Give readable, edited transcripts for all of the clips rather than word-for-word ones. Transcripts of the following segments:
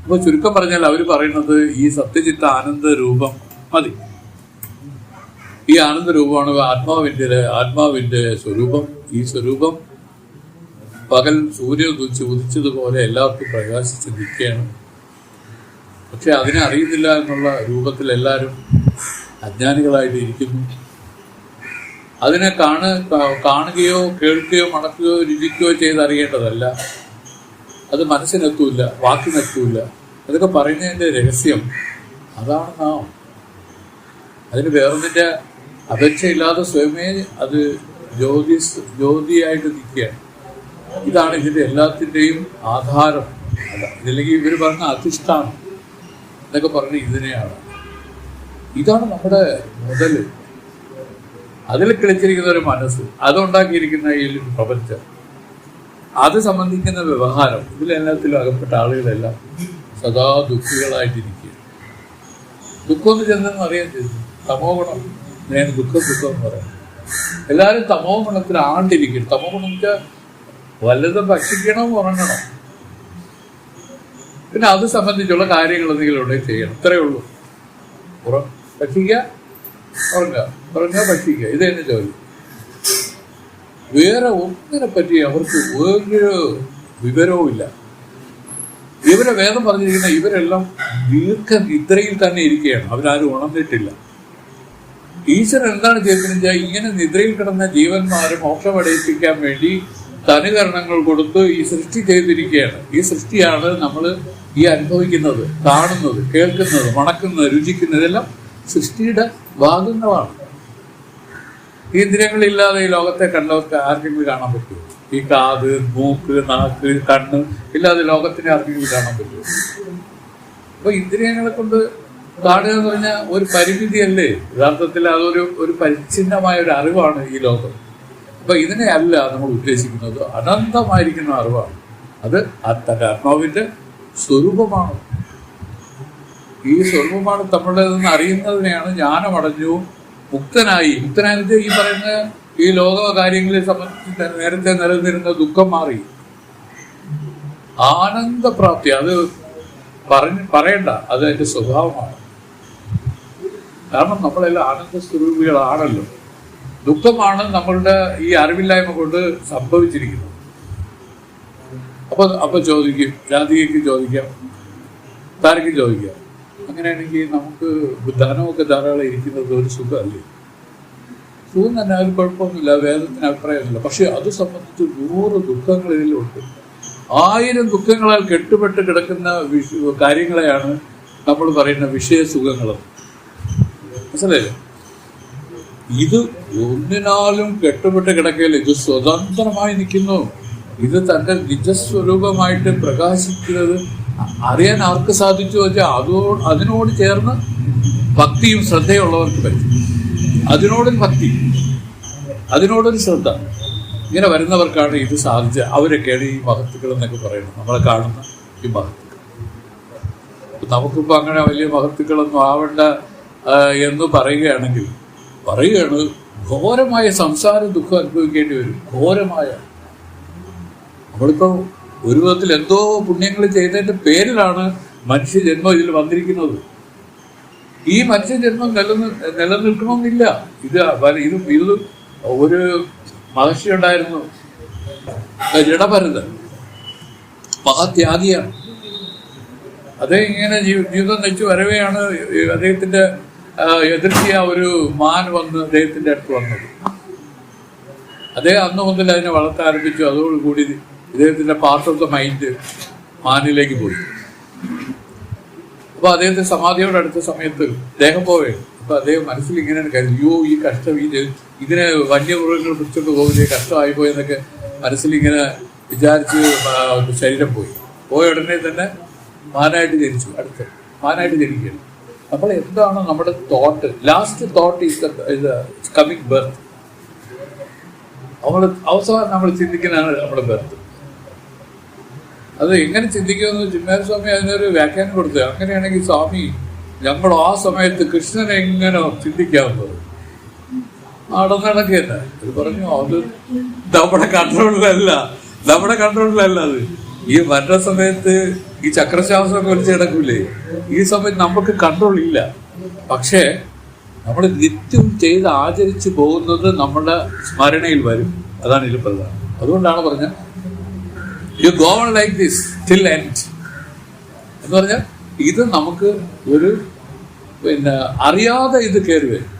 അപ്പോൾ ചുരുക്കം പറഞ്ഞാൽ അവർ പറയുന്നത് ഈ സത്യചിത്ത ആനന്ദ രൂപം മതി. ഈ ആനന്ദ രൂപമാണ് ആത്മാവിന്റെ സ്വരൂപം. ഈ സ്വരൂപം പകൽ സൂര്യൻ ഉദിച്ചതുപോലെ എല്ലാവർക്കും പ്രകാശിച്ച് നിൽക്കുകയാണ്. പക്ഷെ അതിനെ അറിയുന്നില്ല എന്നുള്ള രൂപത്തിൽ എല്ലാവരും അജ്ഞാനികളായിട്ട് ഇരിക്കുന്നു. അതിനെ കാണുകയോ കേൾക്കുകയോ മണക്കുകയോ രുചിക്കുകയോ ചെയ്തറിയേണ്ടതല്ല. അത് മനസ്സിനെത്തൂല്ല, വാക്കിനെത്തൂല്ല. അതൊക്കെ പറയുന്നതിൻ്റെ രഹസ്യം അതാണ് നാം. അതിന് വേറൊന്നിൻ്റെ അപേക്ഷയില്ലാതെ സ്വയമേ അത് ജ്യോതിയായിട്ട് നിൽക്കുകയാണ്. ഇതാണ് ഇതിൻ്റെ എല്ലാത്തിൻ്റെയും ആധാരം. ഇതില്ലെങ്കിൽ ഇവർ പറഞ്ഞ അധിഷ്ഠാനം എന്നൊക്കെ പറഞ്ഞ് ഇതിനെയാണ്. ഇതാണ് നമ്മുടെ മുതൽ. അതിൽ കളിച്ചിരിക്കുന്ന ഒരു മനസ്സ്, അതുണ്ടാക്കിയിരിക്കുന്ന ഈ പ്രപഞ്ചം, അത് സംബന്ധിക്കുന്ന വ്യവഹാരം, ഇതിലെല്ലാത്തിലും അകപ്പെട്ട ആളുകളെല്ലാം സദാ ദുഃഖികളായിട്ടിരിക്കുക. ദുഃഖം എന്ന് ചെന്നെന്ന് അറിയാൻ ചെയ്തു. തമോ ഗുണം, ഞാൻ ദുഃഖം എന്ന് പറയാം. എല്ലാവരും തമോ ഗുണത്തിൽ ആണ്ടിരിക്കും. തമോ ഗുണം വെച്ചാൽ വല്ലതും ഭക്ഷിക്കണം, ഉറങ്ങണം, പിന്നെ അത് സംബന്ധിച്ചുള്ള കാര്യങ്ങൾ എന്തെങ്കിലും ഉണ്ടെങ്കിൽ ചെയ്യണം. ഇത്രയേ ഉള്ളൂ. ഭക്ഷിക്കുക, ഉറങ്ങുക, ഭക്ഷിക്കുക, ഇത് തന്നെ ജോലി. വേറെ ഒന്നിനെ പറ്റി അവർക്ക് വേറൊരു വിവരവും ഇല്ല. ഇവരെ വേദം പറഞ്ഞിരിക്കുന്ന ഇവരെല്ലാം ദീർഘനിദ്രയിൽ തന്നെ ഇരിക്കുകയാണ്. അവരാരും ഉണർന്നിട്ടില്ല. ഈശ്വരൻ എന്താണ് ചെയ്തതെന്ന് വെച്ചാൽ, ഇങ്ങനെ നിദ്രയിൽ കിടന്ന ജീവന്മാരെ മോക്ഷമടയിപ്പിക്കാൻ വേണ്ടി തനുകരണങ്ങൾ കൊടുത്ത് ഈ സൃഷ്ടി ചെയ്തിരിക്കുകയാണ്. ഈ സൃഷ്ടിയാണ് നമ്മൾ ഈ അനുഭവിക്കുന്നത്, കാണുന്നത്, കേൾക്കുന്നത്, മണക്കുന്നത്, രുചിക്കുന്നത്. ഇതെല്ലാം സൃഷ്ടിയുടെ ഭാഗങ്ങളാണ്. ഈ ഇന്ദ്രിയങ്ങളില്ലാതെ ഈ ലോകത്തെ കണ്ടവർക്ക് ആർക്കെങ്കിലും കാണാൻ പറ്റുമോ? ഈ കാത്, മൂക്ക്, നാക്ക്, കണ്ണ് ഇല്ലാതെ ലോകത്തിനെ ആർക്കെങ്കിലും കാണാൻ പറ്റുമോ? അപ്പൊ ഇന്ദ്രിയങ്ങളെ കൊണ്ട് കാണുക എന്ന് പറഞ്ഞാൽ ഒരു പരിമിതിയല്ലേ? യഥാർത്ഥത്തിൽ അതൊരു പരിച്ഛിന്നമായ ഒരു അറിവാണ് ഈ ലോകം. അപ്പൊ ഇതിനെ അല്ല നമ്മൾ ഉദ്ദേശിക്കുന്നത്. അനന്തമായിരിക്കുന്ന അറിവാണ്. അത് തന്റെ ആത്മാവിന്റെ സ്വരൂപമാണ്. ഈ സ്വരൂപമാണ് നമ്മളുടേതെന്ന് അറിയുന്നതിനെയാണ് ജ്ഞാനമടഞ്ഞു, മുക്തനായി. മുക്തനായിട്ട് ഈ പറയുന്ന ഈ ലോക കാര്യങ്ങളെ സംബന്ധിച്ച് നേരത്തെ നിലനിന്നിരുന്ന ദുഃഖം മാറി. ആനന്ദപ്രാപ്തി, അത് പറയണ്ട, അത് അതിന്റെ സ്വഭാവമാണ്. കാരണം നമ്മളെല്ലാം ആനന്ദ സ്വരൂപികളാണല്ലോ. ദുഃഖമാണ് നമ്മളുടെ ഈ അറിവില്ലായ്മ കൊണ്ട് സംഭവിച്ചിരിക്കുന്നത്. അപ്പൊ ചോദിക്കും, ജാതിക്ക് ചോദിക്കാം, താരക്കും ചോദിക്കാം. അങ്ങനെയാണെങ്കിൽ നമുക്ക് ധനമൊക്കെ ധാരാളം ഇരിക്കുന്നത് ഒരു സുഖമല്ലേ? സുഖം തന്നെ, അതിൽ കുഴപ്പമൊന്നുമില്ല, വേദത്തിന് അഭിപ്രായമൊന്നുമില്ല. പക്ഷെ അത് സംബന്ധിച്ച് 100 ദുഃഖങ്ങൾ ഇതിലുണ്ട്. 1000 ദുഃഖങ്ങളാൽ കെട്ടുപെട്ട് കിടക്കുന്ന കാര്യങ്ങളെയാണ് നമ്മൾ പറയുന്ന വിഷയസുഖങ്ങൾ. മനസ്സിലായില്ലേ? ഇത് ഒന്നിനാലും കെട്ടുപെട്ട് കിടക്കയില്ല. ഇത് സ്വതന്ത്രമായി നിൽക്കുന്നു. ഇത് തന്റെ നിജസ്വരൂപമായിട്ട് പ്രകാശിക്കുന്നത് അറിയാൻ ആർക്ക് സാധിച്ചു വെച്ചാൽ അതിനോട് ചേർന്ന് ഭക്തിയും ശ്രദ്ധയുള്ളവർക്ക് പറ്റും. അതിനോടൊരു ഭക്തി, അതിനോടൊരു ശ്രദ്ധ, ഇങ്ങനെ വരുന്നവർക്കാണ് ഇത് സാധിച്ചത്. അവരൊക്കെയാണ് ഈ മഹത്തുക്കൾ എന്നൊക്കെ പറയുന്നത്. നമ്മളെ കാണുന്ന ഈ മഹത്തുക്കൾ. നമുക്കിപ്പോൾ അങ്ങനെ വലിയ മഹത്തുക്കളൊന്നും ആവണ്ട എന്ന് പറയുകയാണ് ഘോരമായ സംസാര ദുഃഖം അനുഭവിക്കേണ്ടി വരും. ഘോരമായ, നമ്മളിപ്പോൾ ഒരു വിധത്തിൽ എന്തോ പുണ്യങ്ങൾ ചെയ്തതിന്റെ പേരിലാണ് മനുഷ്യജന്മം ഇതിൽ വന്നിരിക്കുന്നത്. ഈ മനുഷ്യജന്മം നിലനിൽക്കണമെന്നില്ല. ഇത് ഒരു മഹർഷി ഉണ്ടായിരുന്നു, ജഡഭരതൻ, മഹാത്യാഗിയാണ്. അദ്ദേഹം ഇങ്ങനെ ജീവിതം നയിച്ചു വരവെയാണ് അദ്ദേഹത്തിന്റെ എതിർത്തിയ ഒരു മാൻ വന്ന് അദ്ദേഹത്തിന്റെ അടുത്ത് വന്നത്. അദ്ദേഹം അന്ന് മുതൽ അതിനെ വളർത്താൻ ആരംഭിച്ചു. അതോടുകൂടി ഇദ്ദേഹത്തിന്റെ പാർട്ട് ഓഫ് ദ മൈൻഡ് മാനിലേക്ക് പോയി. അപ്പൊ അദ്ദേഹത്തെ സമാധിയോട് അടുത്ത സമയത്ത് ദേഹം പോവുകയാണ്. അപ്പൊ അദ്ദേഹം മനസ്സിൽ ഇങ്ങനെയാണ് കരുതി, ഈ കഷ്ടം, ഇതിനെ വന്യമൃഗങ്ങൾ പിടിച്ചോണ്ട് പോകുന്നത് കഷ്ടമായി പോയെന്നൊക്കെ മനസ്സിലിങ്ങനെ വിചാരിച്ച് ശരീരം പോയ ഉടനെ തന്നെ മാനായിട്ട് ജനിച്ചു. അടുത്ത് മാനായിട്ട് ജനിക്കുകയാണ്. നമ്മൾ എന്താണ് നമ്മുടെ thought? Last thought is coming birth. അവസാനം നമ്മൾ ചിന്തിക്കുന്നതാണ് നമ്മുടെ ബർത്ത്. അത് എങ്ങനെ ചിന്തിക്കുമെന്ന് ചിന്മയസ്വാമി അതിനൊരു വ്യാഖ്യാനം കൊടുത്തത്. അങ്ങനെയാണെങ്കിൽ സ്വാമി, നമ്മൾ ആ സമയത്ത് കൃഷ്ണനെ എങ്ങനെ ചിന്തിക്കാവുന്നത്? നടന്നടക്കെ തന്നെ ഇത് പറഞ്ഞു. അത് നമ്മുടെ കൺട്രോളിലല്ല അത്. ഈ മരണ സമയത്ത് ഈ ചക്രശ്വാസമൊക്കെ വലിച്ചു കിടക്കൂലേ, ഈ സമയത്ത് നമുക്ക് കൺട്രോൾ ഇല്ല. പക്ഷേ നമ്മൾ നിത്യം ചെയ്ത് ആചരിച്ചു പോകുന്നത് നമ്മുടെ സ്മരണയിൽ വരും. അതാണ് ഇതിൽ പ്രധാനം. അതുകൊണ്ടാണ് പറഞ്ഞ you go on like this till end എന്ന് പറഞ്ഞാൽ ഇത് നമുക്ക് ഒരു അറിയാതെ ഇത് കയറി വരും.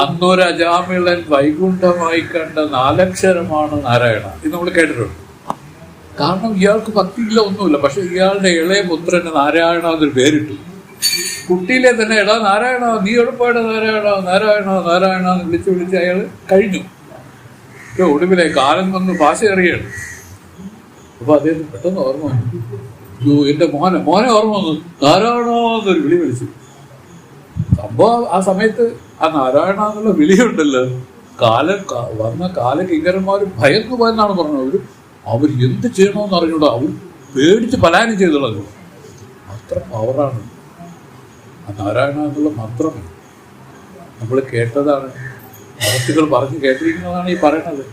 അന്നൊരു അജാമിളൻ വൈകുണ്ഠമായി കണ്ട 4 അക്ഷരമാണ് നാരായണ. ഇത് നമ്മൾ കേട്ടിട്ടുണ്ട്. കാരണം ഇയാൾക്ക് ഭക്തിയില്ല, ഒന്നുമില്ല. പക്ഷെ ഇയാളുടെ ഇളയ പുത്രന് നാരായണ എന്നൊരു പേരിട്ടു. കുട്ടിയിലെ തന്നെ എടാ നാരായണ, നീ എളുപ്പമായിട്ട് നാരായണ നാരായണ നാരായണ എന്ന് വിളിച്ച് അയാൾ കഴിഞ്ഞു. ഒടുവിലെ കാലം വന്ന് ഭാഷ അറിയാണ്. അപ്പൊ അദ്ദേഹം പെട്ടെന്ന് ഓർമ്മ വന്നു, എന്റെ മോനെ ഓർമ്മ വന്നു, നാരായണ എന്നൊരു വിളി വിളിച്ചു. സംഭവം ആ സമയത്ത് ആ നാരായണ എന്നുള്ള വിളിയുണ്ടല്ലോ, വന്ന കാലകിങ്കരന്മാർ ഭയന്നു പോയെന്നാണ് പറഞ്ഞത്. അവർ എന്ത് ചെയ്യണമെന്ന് അറിഞ്ഞൂടാ, അവർ പേടിച്ച് പലായനം ചെയ്തുള്ളത്. അത്ര പവറാണ് ആ നാരായണ എന്നുള്ള മന്ത്രം. നമ്മൾ കേട്ടതാണ്, മഹത്തുക്കൾ പറഞ്ഞ് കേട്ടിരിക്കുന്നതാണ് ഈ പറയണത്.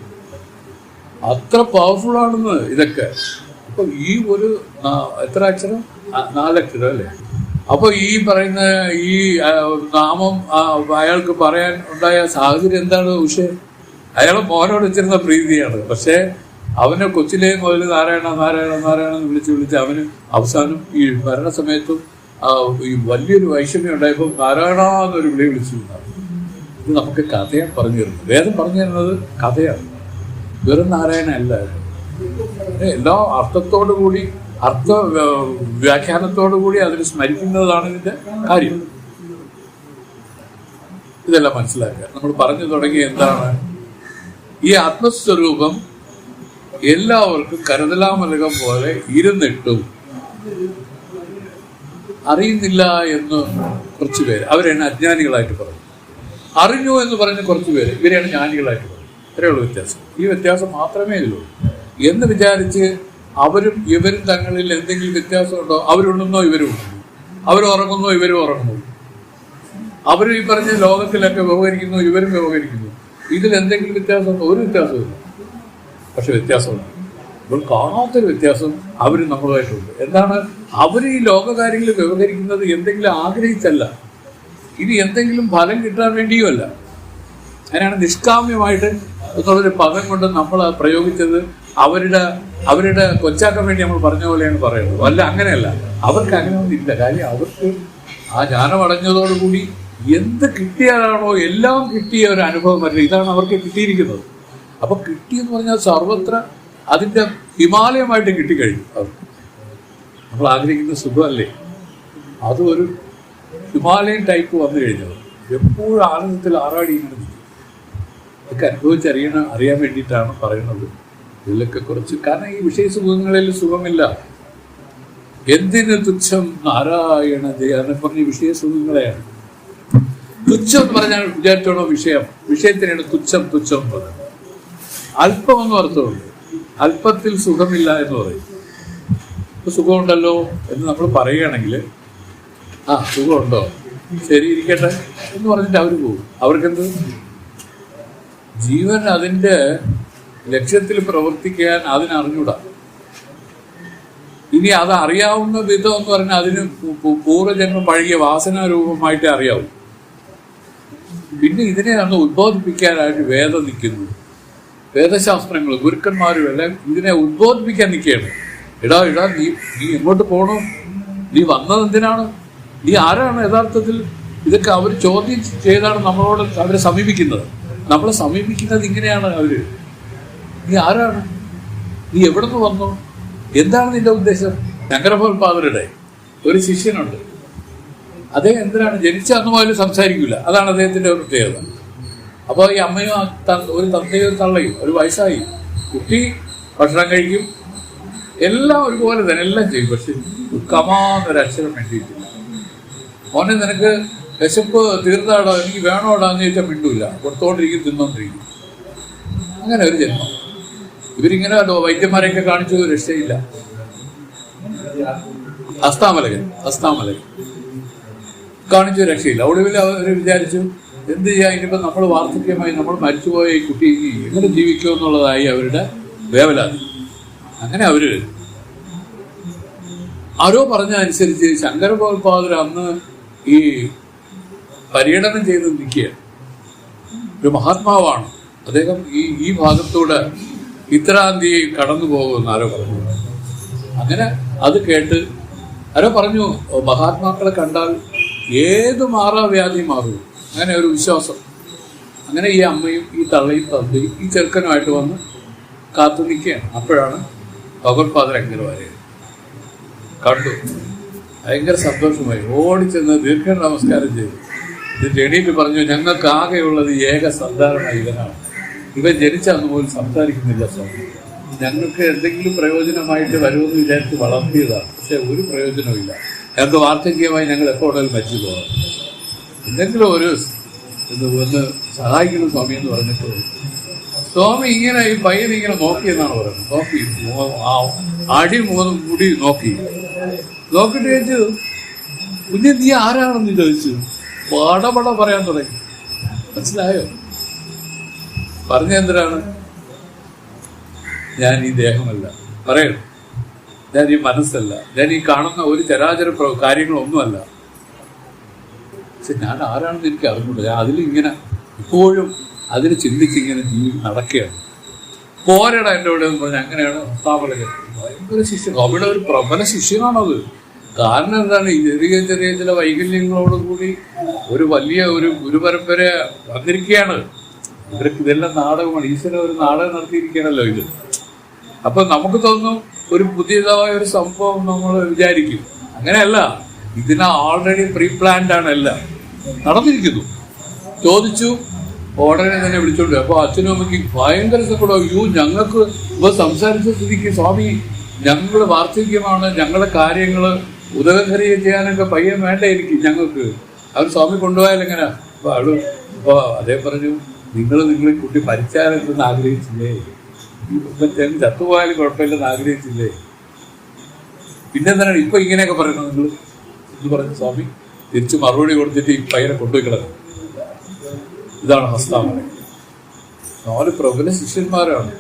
അത്ര പവർഫുൾ ആണെന്ന് ഇതൊക്കെ. അപ്പൊ ഈ ഒരു എത്ര അക്ഷരം? 4 അക്ഷരം അല്ലേ? അപ്പൊ ഈ പറയുന്ന ഈ നാമം അയാൾക്ക് പറയാൻ ഉണ്ടായ സാഹചര്യം എന്താണ്? വിഷയം അയാൾ മോനോട് വെച്ചിരുന്ന പ്രീതിയാണ്. പക്ഷെ അവനെ കൊച്ചിലേ മുതൽ നാരായണ നാരായണ നാരായണ എന്ന് വിളിച്ച് അവന് അവസാനം ഈ മരണസമയത്തും ഈ വലിയൊരു വൈഷമ്യം ഉണ്ടായപ്പോൾ നാരായണ എന്നൊരു വിളി വിളിച്ചു. ഇത് നമുക്ക് കഥയാണ് പറഞ്ഞു തരുന്നത്. വേദം പറഞ്ഞു തരുന്നത് കഥയാണ്, വെറും നാരായണ അല്ല. എല്ലാ അർത്ഥത്തോടു കൂടി, അർത്ഥ വ്യാഖ്യാനത്തോടു കൂടി അതിന് സ്മരിക്കുന്നതാണ് ഇതിന്റെ കാര്യം. ഇതെല്ലാം മനസ്സിലാക്കുക. നമ്മൾ പറഞ്ഞു തുടങ്ങി എന്താണ് ഈ ആത്മസ്വരൂപം എല്ലാവർക്കും കരുതലാമലകം പോലെ ഇരുന്നിട്ടും അറിയുന്നില്ല എന്ന് കുറച്ചു പേര്, അവരെന്നെ അജ്ഞാനികളായിട്ട് പറഞ്ഞു. അറിഞ്ഞു എന്ന് പറഞ്ഞ കുറച്ചു പേര്, ഇവരെയാണ് ജ്ഞാനികളായിട്ട് പറഞ്ഞു. ഇത്രയുള്ള വ്യത്യാസം. ഈ വ്യത്യാസം മാത്രമേ ഇതിലുള്ളൂ എന്ന് വിചാരിച്ച് അവരും ഇവരും തങ്ങളിൽ എന്തെങ്കിലും വ്യത്യാസമുണ്ടോ? അവരുണ്ടെന്നോ ഇവരും ഉണ്ടെന്നോ? അവരുറങ്ങുന്നോ ഇവരും ഉറങ്ങുന്നു? അവരും ഈ പറഞ്ഞ ലോകത്തിലൊക്കെ വ്യവഹരിക്കുന്നു, ഇവരും വ്യവഹരിക്കുന്നു. ഇതിൽ എന്തെങ്കിലും വ്യത്യാസമുണ്ടോ? ഒരു വ്യത്യാസമില്ല. പക്ഷെ വ്യത്യാസമുണ്ട്. ഇപ്പോൾ കാണാത്തൊരു വ്യത്യാസം അവരും നമ്മളുമായിട്ടുണ്ട്. എന്താണ്? അവർ ഈ ലോകകാര്യങ്ങളിൽ വ്യവഹരിക്കുന്നത് എന്തെങ്കിലും ആഗ്രഹിച്ചല്ല, ഇനി എന്തെങ്കിലും ഫലം കിട്ടാൻ വേണ്ടിയുമല്ല. അതിനാണ് നിഷ്കാമ്യമായിട്ട് എന്നുള്ളൊരു പദം കൊണ്ട് നമ്മൾ പ്രയോഗിച്ചത്. അവരുടെ കൊച്ചാക്കാൻ വേണ്ടി നമ്മൾ പറഞ്ഞ പോലെയാണ് പറയുന്നത്. അല്ല, അങ്ങനെയല്ല. അവർക്ക് അങ്ങനെ ഒന്നും ഇല്ല. കാര്യം അവർക്ക് ആ ജ്ഞാനം അടഞ്ഞതോടുകൂടി എന്ത് കിട്ടിയാലാണോ എല്ലാം കിട്ടിയ ഒരു അനുഭവം വരില്ല. ഇതാണ് അവർക്ക് കിട്ടിയിരിക്കുന്നത്. അപ്പൊ കിട്ടിയെന്ന് പറഞ്ഞാൽ സർവത്ര അതിന്റെ ഹിമാലയമായിട്ട് കിട്ടിക്കഴിഞ്ഞു. നമ്മൾ ആഗ്രഹിക്കുന്ന സുഖമല്ലേ, അത് ഒരു ഹിമാലയൻ ടൈപ്പ് വന്നു കഴിഞ്ഞത്. എപ്പോഴും ആനന്ദത്തിൽ ആറാടിയിരിക്കുന്നത്. ഇതൊക്കെ അറിയാൻ വേണ്ടിയിട്ടാണ് പറയുന്നത്. ഇതിലൊക്കെ കുറച്ച്, കാരണം ഈ വിഷയസുഖങ്ങളിൽ സുഖമില്ല. എന്തിന് തുച്ഛം നാരായണ ജയാന്ന് പറഞ്ഞ വിഷയസുഖങ്ങളെയാണ്. തുച്ഛം എന്ന് പറഞ്ഞാൽ വിചാരിച്ചോണോ വിഷയത്തിനാണ് തുച്ഛം എന്ന് പറയുന്നത്. അല്പം എന്ന് അർത്ഥമുണ്ട്. അല്പത്തിൽ സുഖമില്ല എന്ന് പറയും. ഇപ്പൊ സുഖമുണ്ടല്ലോ എന്ന് നമ്മൾ പറയുകയാണെങ്കിൽ സുഖമുണ്ടോ, ശരി ഇരിക്കട്ടെ എന്ന് പറഞ്ഞിട്ട് അവർ പോകും. അവർക്കെന്ത്? ജീവൻ അതിന്റെ ലക്ഷ്യത്തിൽ പ്രവർത്തിക്കാൻ അതിനറിഞ്ഞൂടാ. ഇനി അത് അറിയാവുന്ന വിധം എന്ന് പറഞ്ഞാൽ അതിന് പൂർവ്വജന്മം പഴകിയ വാസനാരൂപമായിട്ടേ അറിയാവൂ. പിന്നെ ഇതിനെയാണ് ഉദ്ബോധിപ്പിക്കാനായിട്ട് വേദം നിൽക്കുന്നത്. വേദശാസ്ത്രങ്ങൾ ഗുരുക്കന്മാരും എല്ലാം ഇതിനെ ഉദ്ബോധിപ്പിക്കാൻ നിൽക്കുകയാണ്. എടാ നീ എങ്ങോട്ട് പോകണം? നീ വന്നത് എന്തിനാണ്? നീ ആരാണ് യഥാർത്ഥത്തിൽ? ഇതൊക്കെ അവർ ചോദ്യം ചെയ്താണ് നമ്മളോട് അവരെ സമീപിക്കുന്നത്. നമ്മളെ സമീപിക്കുന്നത് ഇങ്ങനെയാണ് അവര്. നീ ആരാണ്? നീ എവിടെ നിന്ന് വന്നു? എന്താണ് നിന്റെ ഉദ്ദേശം? ശങ്കരഭഗവത്പാദരുടെ ഒരു ശിഷ്യനുണ്ട്. അദ്ദേഹം എന്തിനാണ് ജനിച്ച അന്ന് മുതൽ സംസാരിക്കില്ല. അതാണ് അദ്ദേഹത്തിന്റെ ഒരു പ്രത്യേകത. അപ്പോൾ ഈ അമ്മയും ഒരു തന്തയും ഒരു തള്ളയും, ഒരു വയസ്സായി കുട്ടി ഭക്ഷണം കഴിക്കും, എല്ലാം ഒരുപോലെ തന്നെ എല്ലാം ചെയ്യും. പക്ഷെ കമാന്നൊരക്ഷരം വേണ്ടിയിട്ടില്ല. മോനെ നിനക്ക് വിശപ്പ് തീർന്നാടോ, എനിക്ക് വേണോടാ എന്ന് ചോദിച്ചാൽ മിണ്ടൂല്ല. കൊടുത്തോണ്ടിരിക്കും, തിന്നോണ്ടിരിക്കും. അങ്ങനെ ഒരു ജന്മം. ഇവരിങ്ങനെ വൈദ്യന്മാരെയൊക്കെ കാണിച്ചു, രക്ഷയില്ല. അസ്താമലകൻ കാണിച്ചു, രക്ഷയില്ല. ഒടുവിൽ അവർ വിചാരിച്ചു എന്ത് ചെയ്യാം, ഇനിയിപ്പോൾ നമ്മൾ വാർദ്ധക്യമായി നമ്മൾ മരിച്ചുപോയ ഈ കുട്ടി എങ്ങനെ ജീവിക്കുമെന്നുള്ളതായി അവരുടെ വേവലാതി. അങ്ങനെ അവര് ആരോ പറഞ്ഞതനുസരിച്ച് ശങ്കരഭഗവത്പാദർ അന്ന് ഈ പര്യടനം ചെയ്ത് നിൽക്കുകയാണ്. ഒരു മഹാത്മാവാണ് അദ്ദേഹം. ഈ ഭാഗത്തൂടെ ഇത്രാന്തി കടന്നു പോകുമെന്ന് ആരോ പറഞ്ഞു. അങ്ങനെ അത് കേട്ട് ആരോ പറഞ്ഞു, മഹാത്മാക്കളെ കണ്ടാൽ ഏത് മാറാവ്യാധി മാറും, അങ്ങനെ ഒരു വിശ്വാസം. അങ്ങനെ ഈ അമ്മയും ഈ തള്ളയും തന്തയും ഈ ചെറുക്കനുമായിട്ട് വന്ന് കാത്തു നിൽക്കുകയാണ്. അപ്പോഴാണ് ഭഗവത്പാദർ അങ്ങനെ വരെ കണ്ടു. ഭയങ്കര സന്തോഷമായി ഓടിച്ചെന്ന് ദീർഘ നമസ്കാരം ചെയ്തു. ഇത് എണീറ്റ് പറഞ്ഞു, ഞങ്ങൾക്ക് ആകെയുള്ളത് ഏക സന്താനമായി ഇവനാണ്. ഇവൻ ജനിച്ച അന്ന് പോലും സംസാരിക്കുന്നില്ല സ്വാമി. ഞങ്ങൾക്ക് എന്തെങ്കിലും പ്രയോജനമായിട്ട് വരുമെന്ന് വിചാരിച്ച് വളർത്തിയതാണ്, പക്ഷെ ഒരു പ്രയോജനമില്ല. ഞങ്ങൾക്ക് വാർദ്ധക്യമായി ഞങ്ങൾ എപ്പോഴും മരിച്ചു പോകാം. എന്തെങ്കിലും ഒരു ഒന്ന് സഹായിക്കണം സ്വാമി എന്ന് പറഞ്ഞിട്ട് സ്വാമി ഇങ്ങനെ ഈ പയ്യൻ ഇങ്ങനെ നോക്കിയെന്നാണ് പറയുന്നത്. നോക്കി അടി മുടി നോക്കിയിട്ട് ചോദിച്ചു, കുഞ്ഞെ നീ ആരാണെന്ന് ചോദിച്ചു. പടപട പറയാൻ തുടങ്ങി. മനസ്സിലായോ? പറഞ്ഞെന്തിനാണ്? ഞാൻ ഈ ദേഹമല്ല, പറയണം, ഞാൻ ഈ മനസ്സല്ല, ഞാൻ ഈ കാണുന്ന ഒരു ചരാചര കാര്യങ്ങളൊന്നുമല്ല. പക്ഷെ ഞാൻ ആരാണെന്ന് എനിക്ക് അറിഞ്ഞൂട. ഞാൻ അതിലിങ്ങനെ ഇപ്പോഴും അതിന് ചിന്തിച്ചിങ്ങനെ നടക്കുകയാണ്. പോരട എൻ്റെ ഇവിടെ എന്ന് പറഞ്ഞാൽ അങ്ങനെയാണ് സ്ഥാപനകൻ. ഭയങ്കര ശിഷ്യൻ, അവിടെ ഒരു പ്രബല ശിഷ്യനാണത്. കാരണം എന്താണ്? ഈ ചെറിയ ചെറിയ ചില വൈകല്യങ്ങളോടുകൂടി ഒരു വലിയ ഒരു ഗുരുപരമ്പര വന്നിരിക്കുകയാണ്. ഇവർക്ക് ഇതെല്ലാം നാടകമാണ്. ഈശ്വരൻ ഒരു നാടകം നടത്തിയിരിക്കുകയാണല്ലോ ഇത്. അപ്പൊ നമുക്ക് തോന്നും ഒരു പുതിയതായ ഒരു സംഭവം നമ്മൾ വിചാരിക്കും. അങ്ങനെയല്ല, ഇതിന് ഓൾറെഡി പ്രീ പ്ലാൻഡ് ആണ്, എല്ലാം നടന്നിരിക്കുന്നു. ചോദിച്ചു, ഉടനെ തന്നെ വിളിച്ചോണ്ട്. അപ്പൊ അച്ഛനും അമ്മയ്ക്ക് ഭയങ്കര സങ്കടം. ഞങ്ങൾക്ക് ഇപ്പൊ സംസാരിച്ച സ്ഥിതിക്ക് സ്വാമി, ഞങ്ങൾ വാർദ്ധക്യമാണ്, ഞങ്ങളുടെ കാര്യങ്ങള് ഉദകഹരിയെ ചെയ്യാനൊക്കെ പയ്യൻ വേണ്ട എനിക്ക്, ഞങ്ങൾക്ക് അവർ സ്വാമി കൊണ്ടുപോയാൽ എങ്ങനെ? അപ്പൊ അതേ പറഞ്ഞു, നിങ്ങളെ കുട്ടി മരിച്ചാലെന്ന് ആഗ്രഹിച്ചില്ലേ? ചത്തുപോയാലും കുഴപ്പമില്ലെന്ന് ആഗ്രഹിച്ചില്ലേ? പിന്നെന്താണ് ഇപ്പൊ ഇങ്ങനെയൊക്കെ പറയുന്നത് നിങ്ങൾ എന്ന് പറഞ്ഞു സ്വാമി തിരിച്ച് മറുപടി കൊടുത്തിട്ട് ഈ പയ്യനെ കൊണ്ടുപോയി കിടന്നു. ഇതാണ് ഹസ്താമല. 4 പ്രബല ശിഷ്യന്മാരാണ്.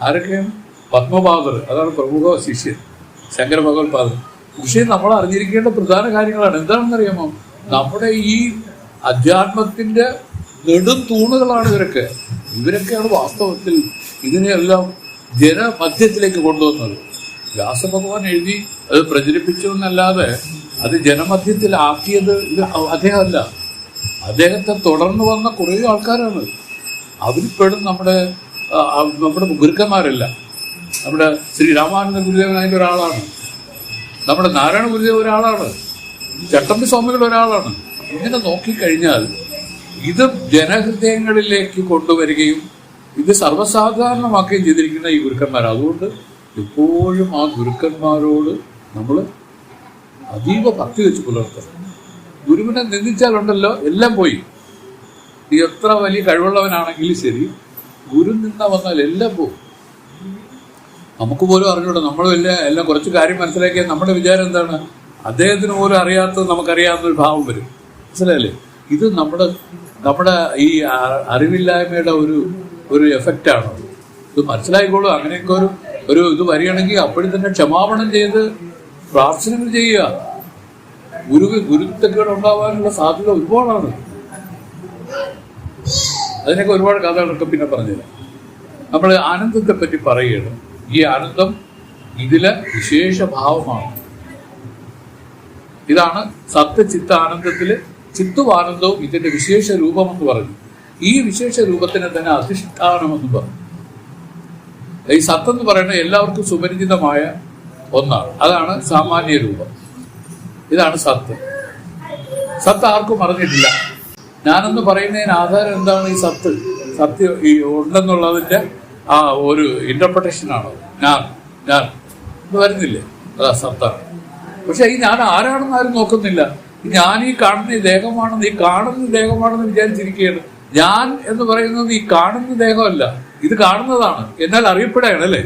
ആരൊക്കെയാണ്? പത്മപാദർ, അതാണ് പ്രമുഖ ശിഷ്യൻ, ശങ്കര ഭഗവത്പാദർ. പക്ഷേ നമ്മൾ അറിഞ്ഞിരിക്കേണ്ട പ്രധാന കാര്യങ്ങളാണ്. എന്താണെന്നറിയാമോ? നമ്മുടെ ഈ അധ്യാത്മത്തിന്റെ നെടും തൂണുകളാണ് ഇവരൊക്കെ. ഇവരൊക്കെയാണ് വാസ്തവത്തിൽ ഇതിനെയെല്ലാം ജനമധ്യത്തിലേക്ക് കൊണ്ടുവന്നത്. വ്യാസഭഗവാൻ എഴുതി അത് പ്രചരിപ്പിച്ചു എന്നല്ലാതെ അത് ജനമധ്യത്തിലാക്കിയത് അദ്ദേഹമല്ല. അദ്ദേഹത്തെ തുടർന്ന് വന്ന കുറേ ആൾക്കാരാണ്. അവരിപ്പോഴും നമ്മുടെ ഗുരുക്കന്മാരല്ല. നമ്മുടെ ശ്രീ രാമാനന്ദ ഗുരുദേവൻ അതിൻ്റെ ഒരാളാണ്. നമ്മുടെ നാരായണ ഗുരുദേവൻ ഒരാളാണ്. ചട്ടമ്പി സ്വാമികൾ ഒരാളാണ്. ഇങ്ങനെ നോക്കിക്കഴിഞ്ഞാൽ ഇത് ജനഹൃദയങ്ങളിലേക്ക് കൊണ്ടുവരികയും ഇത് സർവ്വസാധാരണമാക്കുകയും ചെയ്തിരിക്കുന്ന ഈ ഗുരുക്കന്മാർ. അതുകൊണ്ട് എപ്പോഴും ആ ഗുരുക്കന്മാരോട് നമ്മൾ അതീവ ഭക്തി വെച്ച് പുലർത്തണം. ഗുരുവിനെ നിന്ദിച്ചാലുണ്ടല്ലോ എല്ലാം പോയി. നീ എത്ര വലിയ കഴിവുള്ളവനാണെങ്കിലും ശരി, ഗുരു നിന്ന വന്നാൽ എല്ലാം പോകും. നമുക്ക് പോലും അറിഞ്ഞൂടാ. നമ്മൾ എല്ലാം കുറച്ച് കാര്യം മനസ്സിലാക്കിയാൽ നമ്മുടെ വിചാരം എന്താണ്? അദ്ദേഹത്തിന് പോലും അറിയാത്തത് നമുക്കറിയാവുന്നൊരു ഭാവം വരും. മനസ്സിലായില്ലേ? ഇത് നമ്മുടെ ഈ അറിവില്ലായ്മയുടെ ഒരു എഫക്റ്റാണ്. ഇത് മനസ്സിലായിക്കോളൂ. അങ്ങനെയൊക്കെ ഒരു ഇത് വരികയാണെങ്കിൽ അപ്പോഴും തന്നെ ക്ഷമാപണം ചെയ്ത് പ്രാർത്ഥനകൾ ചെയ്യുക. ഗുരുത്വക്കേട് ഉണ്ടാവാനുള്ള സാധ്യത ഒരുപാടാണ്. അതിനൊക്കെ ഒരുപാട് കഥകളൊക്കെ പിന്നെ പറഞ്ഞുതരാം. നമ്മൾ ആനന്ദത്തെ പറ്റി പറയുകയാണ്. ഈ ആനന്ദം ഇതിലെ വിശേഷ ഭാവമാണ്. ഇതാണ് സത്യചിത്ത ആനന്ദത്തില് ചിത്തുവാനന്ദവും ഇതിന്റെ വിശേഷ രൂപമെന്ന് പറഞ്ഞു. ഈ വിശേഷ രൂപത്തിന് തന്നെ അധിഷ്ഠാനമെന്ന് പറഞ്ഞു. ഈ സത്തെന്ന് പറയുന്നത് എല്ലാവർക്കും സുപരിചിതമായ ഒന്നാണ്. അതാണ് സാമാന്യ രൂപം. ഇതാണ് സത്ത്. സത്ത് ആർക്കും അറിഞ്ഞിട്ടില്ല. ഞാനെന്ന് പറയുന്നതിന് ആധാരം എന്താണ്? ഈ സത്യം ഈ ഉണ്ടെന്നുള്ളതിന്റെ ആ ഒരു ഇന്റർപ്രിട്ടേഷനാണ്. ഞാൻ ഇത് വരുന്നില്ലേ? അതാ സത്താണ്. പക്ഷെ ഈ ഞാൻ ആരാണെന്ന് ആരും നോക്കുന്നില്ല. ഞാൻ ഈ കാണുന്ന ദേഹമാണെന്ന്, ഈ കാണുന്ന ദേഹമാണെന്ന് വിചാരിച്ചിരിക്കുകയാണ്. ഞാൻ എന്ന് പറയുന്നത് ഈ കാണുന്ന ദേഹമല്ല, ഇത് കാണുന്നതാണ്. എന്നാൽ അറിയപ്പെടുകയാണ് അല്ലേ?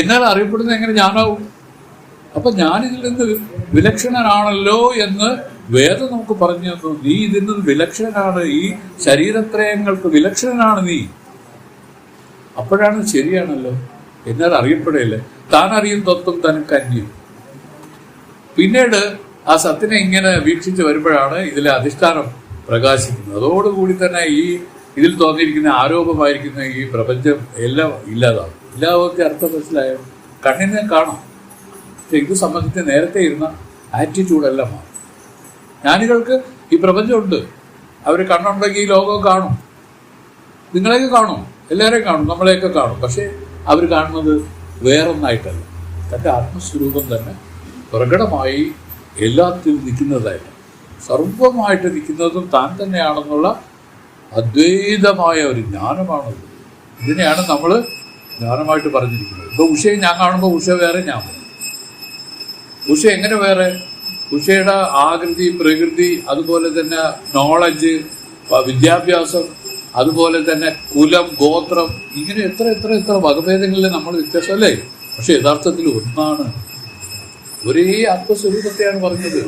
എന്നാൽ അറിയപ്പെടുന്നത് എങ്ങനെ ഞാനാവും? അപ്പൊ ഞാനിതിൽ നിന്ന് വിലക്ഷണനാണല്ലോ എന്ന് വേദം നമുക്ക് പറഞ്ഞു തന്നു. നീ ഇതിൽ നിന്ന് വിലക്ഷണനാണ്, ഈ ശരീരത്രയങ്ങൾക്ക് വിലക്ഷണനാണ് നീ. അപ്പോഴാണ് ശരിയാണല്ലോ, എന്നാൽ അറിയപ്പെടയില്ലേ. താൻ അറിയും തത്വം തനക്ക് അന്യം. പിന്നീട് ആ സത്തിനെ ഇങ്ങനെ വീക്ഷിച്ച് വരുമ്പോഴാണ് ഇതിലെ അധിഷ്ഠാനം പ്രകാശിക്കുന്നത്. അതോടുകൂടി തന്നെ ഈ ഇതിൽ തോന്നിയിരിക്കുന്ന ആരോപമായിരിക്കുന്ന ഈ പ്രപഞ്ചം എല്ലാം ഇല്ലാതാവും. ഇല്ലാതൊക്കെ അർത്ഥം മനസ്സിലായോ? കണ്ണിനെ കാണാം, പക്ഷെ ഇത് സംബന്ധിച്ച് നേരത്തെ ഇരുന്ന ആറ്റിറ്റ്യൂഡെല്ലാം മാറും. ജ്ഞാനികൾക്ക് ഈ പ്രപഞ്ചമുണ്ട്, അവർ കണ്ണുണ്ടെങ്കിൽ ഈ ലോകം കാണും, നിങ്ങളെയൊക്കെ കാണും, എല്ലാവരെയും കാണും, നമ്മളെയൊക്കെ കാണും. പക്ഷെ അവർ കാണുന്നത് വേറൊന്നായിട്ടല്ല, തൻ്റെ ആത്മസ്വരൂപം തന്നെ പ്രകടമായി എല്ലാത്തിലും നിൽക്കുന്നതായിട്ട്, സർവമായിട്ട് നിൽക്കുന്നതും താൻ തന്നെയാണെന്നുള്ള അദ്വൈതമായ ഒരു ജ്ഞാനമാണത്. ഇതിനെയാണ് നമ്മൾ ജ്ഞാനമായിട്ട് പറഞ്ഞിരിക്കുന്നത്. ഇപ്പോൾ ഉഷയെ ഞാൻ കാണുമ്പോൾ ഉഷ വേറെ, ഞാൻ ഉഷ എങ്ങനെ വേറെ? ഉഷയുടെ ആകൃതി, പ്രകൃതി, അതുപോലെ തന്നെ നോളജ്, വിദ്യാഭ്യാസം, അതുപോലെ തന്നെ കുലം, ഗോത്രം, ഇങ്ങനെ എത്ര എത്ര എത്ര വകഭേദങ്ങളിൽ നമ്മൾ വ്യത്യാസമല്ലേ? പക്ഷെ യഥാർത്ഥത്തിൽ ഒന്നാണ്, ഒരേ ആത്മസ്വരൂപത്തെയാണ് പറഞ്ഞത്.